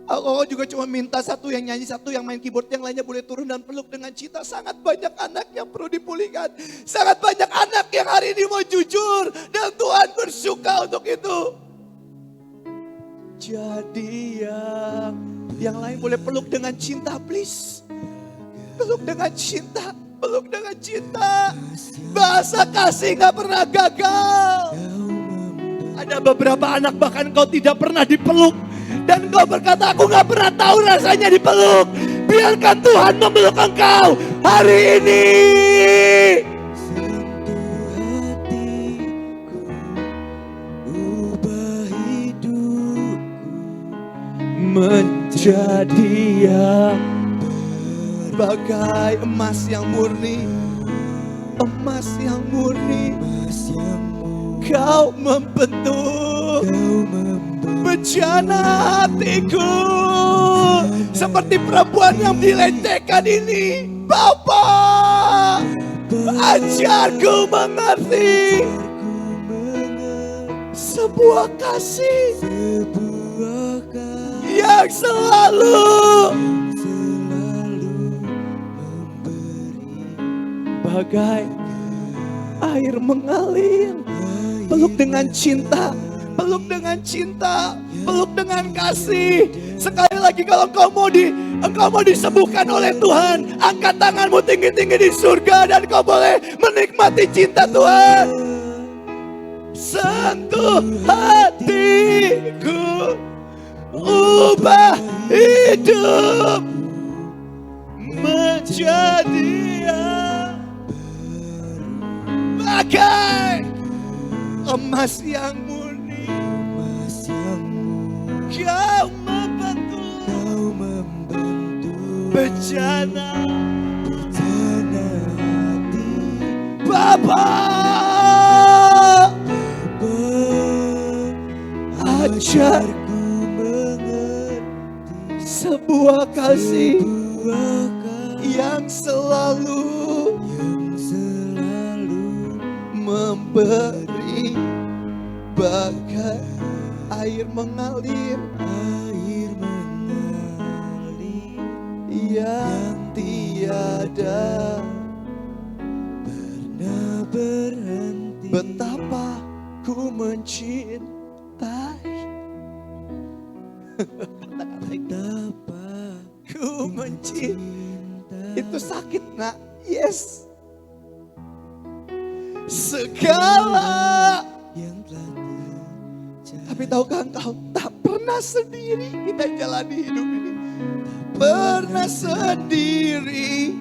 Aku juga cuma minta satu yang nyanyi, satu yang main keyboard, yang lainnya boleh turun dan peluk dengan cinta. Sangat banyak anak yang perlu dipulihkan. Sangat banyak anak yang hari ini mau jujur, dan Tuhan bersuka untuk itu. Jadi yang lain boleh peluk dengan cinta, please. Peluk dengan cinta, peluk dengan cinta. Bahasa kasih gak pernah gagal. Ada beberapa anak bahkan kau tidak pernah dipeluk. Dan kau berkata, aku gak pernah tahu rasanya dipeluk. Biarkan Tuhan memeluk engkau hari ini.
Sentuh hatiku, ubah hidupku
Menjadi yang bagai emas yang murni. Emas yang murni.
emas yang
Kau membentuk bejana hatiku. Seperti perempuan yang dilecehkan ini. Bapa, ajarku mengerti sebuah kasih
sebuah kasih
yang selalu
memberi
bagai air mengalir. Peluk dengan cinta, peluk dengan cinta, peluk dengan kasih. Sekali lagi kalau engkau mau disembuhkan oleh Tuhan, angkat tanganmu tinggi-tinggi di surga dan kau boleh menikmati cinta Tuhan. Sentuh hatiku, ubah hidup menjadi yang bagai emas yang murni.
emas yang
Kau membentuk
kau membentuk
bejana
hati
Bapa. Ajarku
mengerti
sebuah kasih
sebuah kasih
yang selalu memberi bagai air mengalir yang tiada
pernah berhenti.
betapa ku mencintai.
Betapa
Ku mencintai.
cinta
Itu sakit nak, yes. Segala.
yang telah terjadi.
Tapi tahukah engkau, tak pernah sendiri kita jalani hidup ini. Pernah sendiri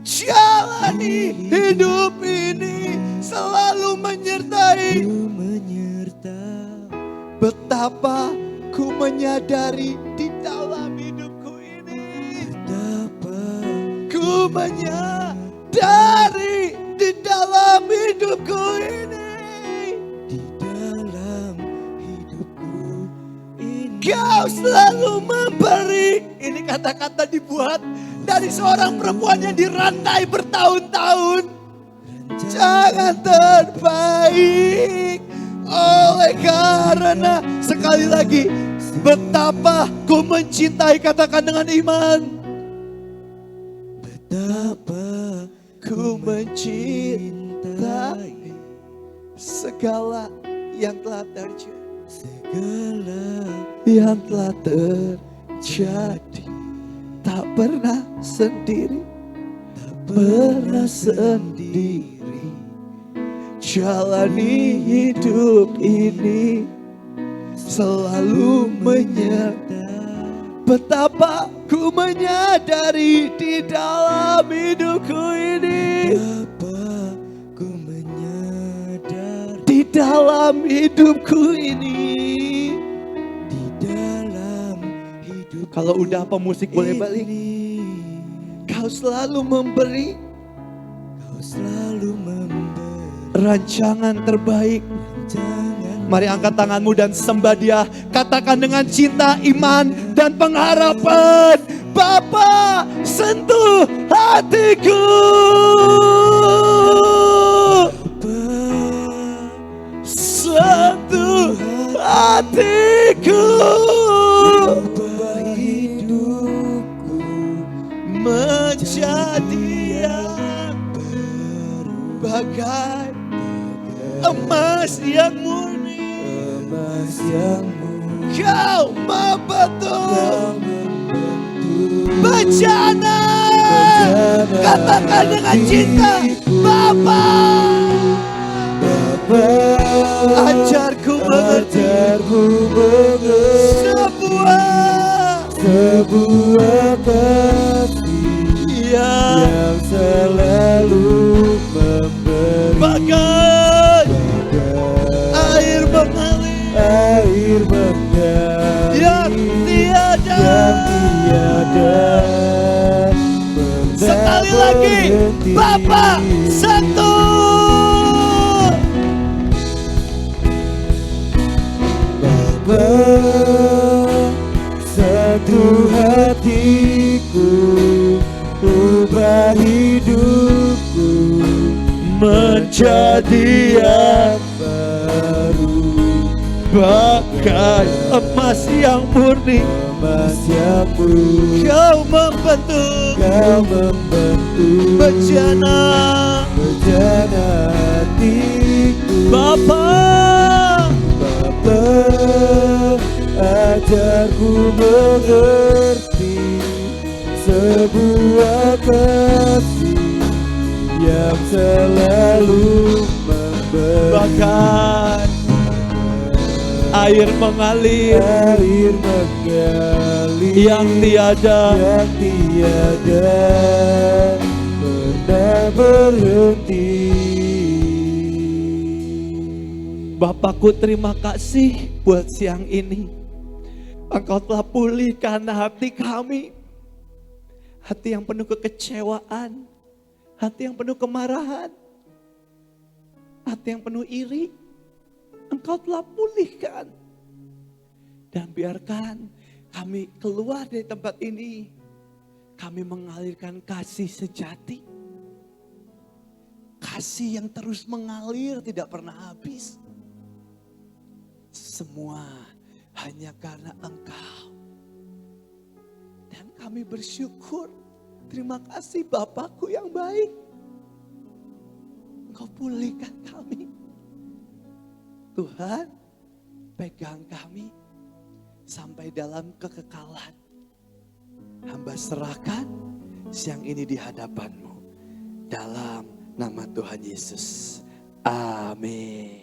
jalani hidup ini, selalu menyertai.
Ku menyertai
Betapa ku menyadari di dalam hidupku ini.
betapa
Ku menyadari di dalam hidupku ini.
di dalam hidupku ini
Kau selalu memberi. Ini kata-kata dibuat dari seorang perempuan yang dirantai bertahun-tahun. Jangan terbaik. Oleh karena sekali lagi, betapa ku mencintai, katakan dengan iman.
betapa
Ku mencintai segala yang telah terjadi.
segala
Yang telah terjadi. Tak pernah sendiri, pernah sendiri. Jalani hidup ini, selalu menyertai. Betapa ku menyadari di dalam hidupku ini.
Betapa ku menyadari
Di dalam hidupku ini.
di dalam hidup
Kalau udah pemusik boleh balik.
ini
Kau selalu memberi
kau selalu memberi
rancangan terbaik
jangan
Mari angkat tanganmu dan sembah Dia. Katakan dengan cinta, iman, dan pengharapan. Bapa, sentuh hatiku. Sentuh hatiku.
Hidupku
Menjadi yang bagai emas yang murni.
emas yang
Kau membentuk
membentuk
bencana. Katakan dengan cinta, Bapa, ajarku mengerti
ajarku mengerti sebuah kasih
yang
yang selalu memberi
bagai air mengalir
air mengalir
yang tiada. Sekali lagi, Bapa, sentuh.
Bapa, satu hatiku, ubah hidupku
Menjadi yang
baru,
bagai emas yang murni.
emas yang murni.
Kau membentuk
Kau membentuk
bencana.
hatiku.
Bapa,
Bapa, ajarku mengerti sebuah kasih yang selalu memberi
bagai air mengalir
air mengalir
yang tiada.
Pernah berhenti.
Bapakku, terima kasih buat siang ini. Engkau telah pulihkan hati kami. Hati yang penuh kekecewaan. Hati yang penuh kemarahan. Hati yang penuh iri. Engkau telah pulihkan. Dan biarkan kami keluar dari tempat ini. Kami mengalirkan kasih sejati. Kasih yang terus mengalir tidak pernah habis. Semua hanya karena Engkau. Dan kami bersyukur. Terima kasih Bapakku yang baik. Engkau pulihkan kami. Tuhan, pegang kami sampai dalam kekekalan. Hamba serahkan siang ini di hadapan-Mu. Dalam nama Tuhan Yesus. Amin.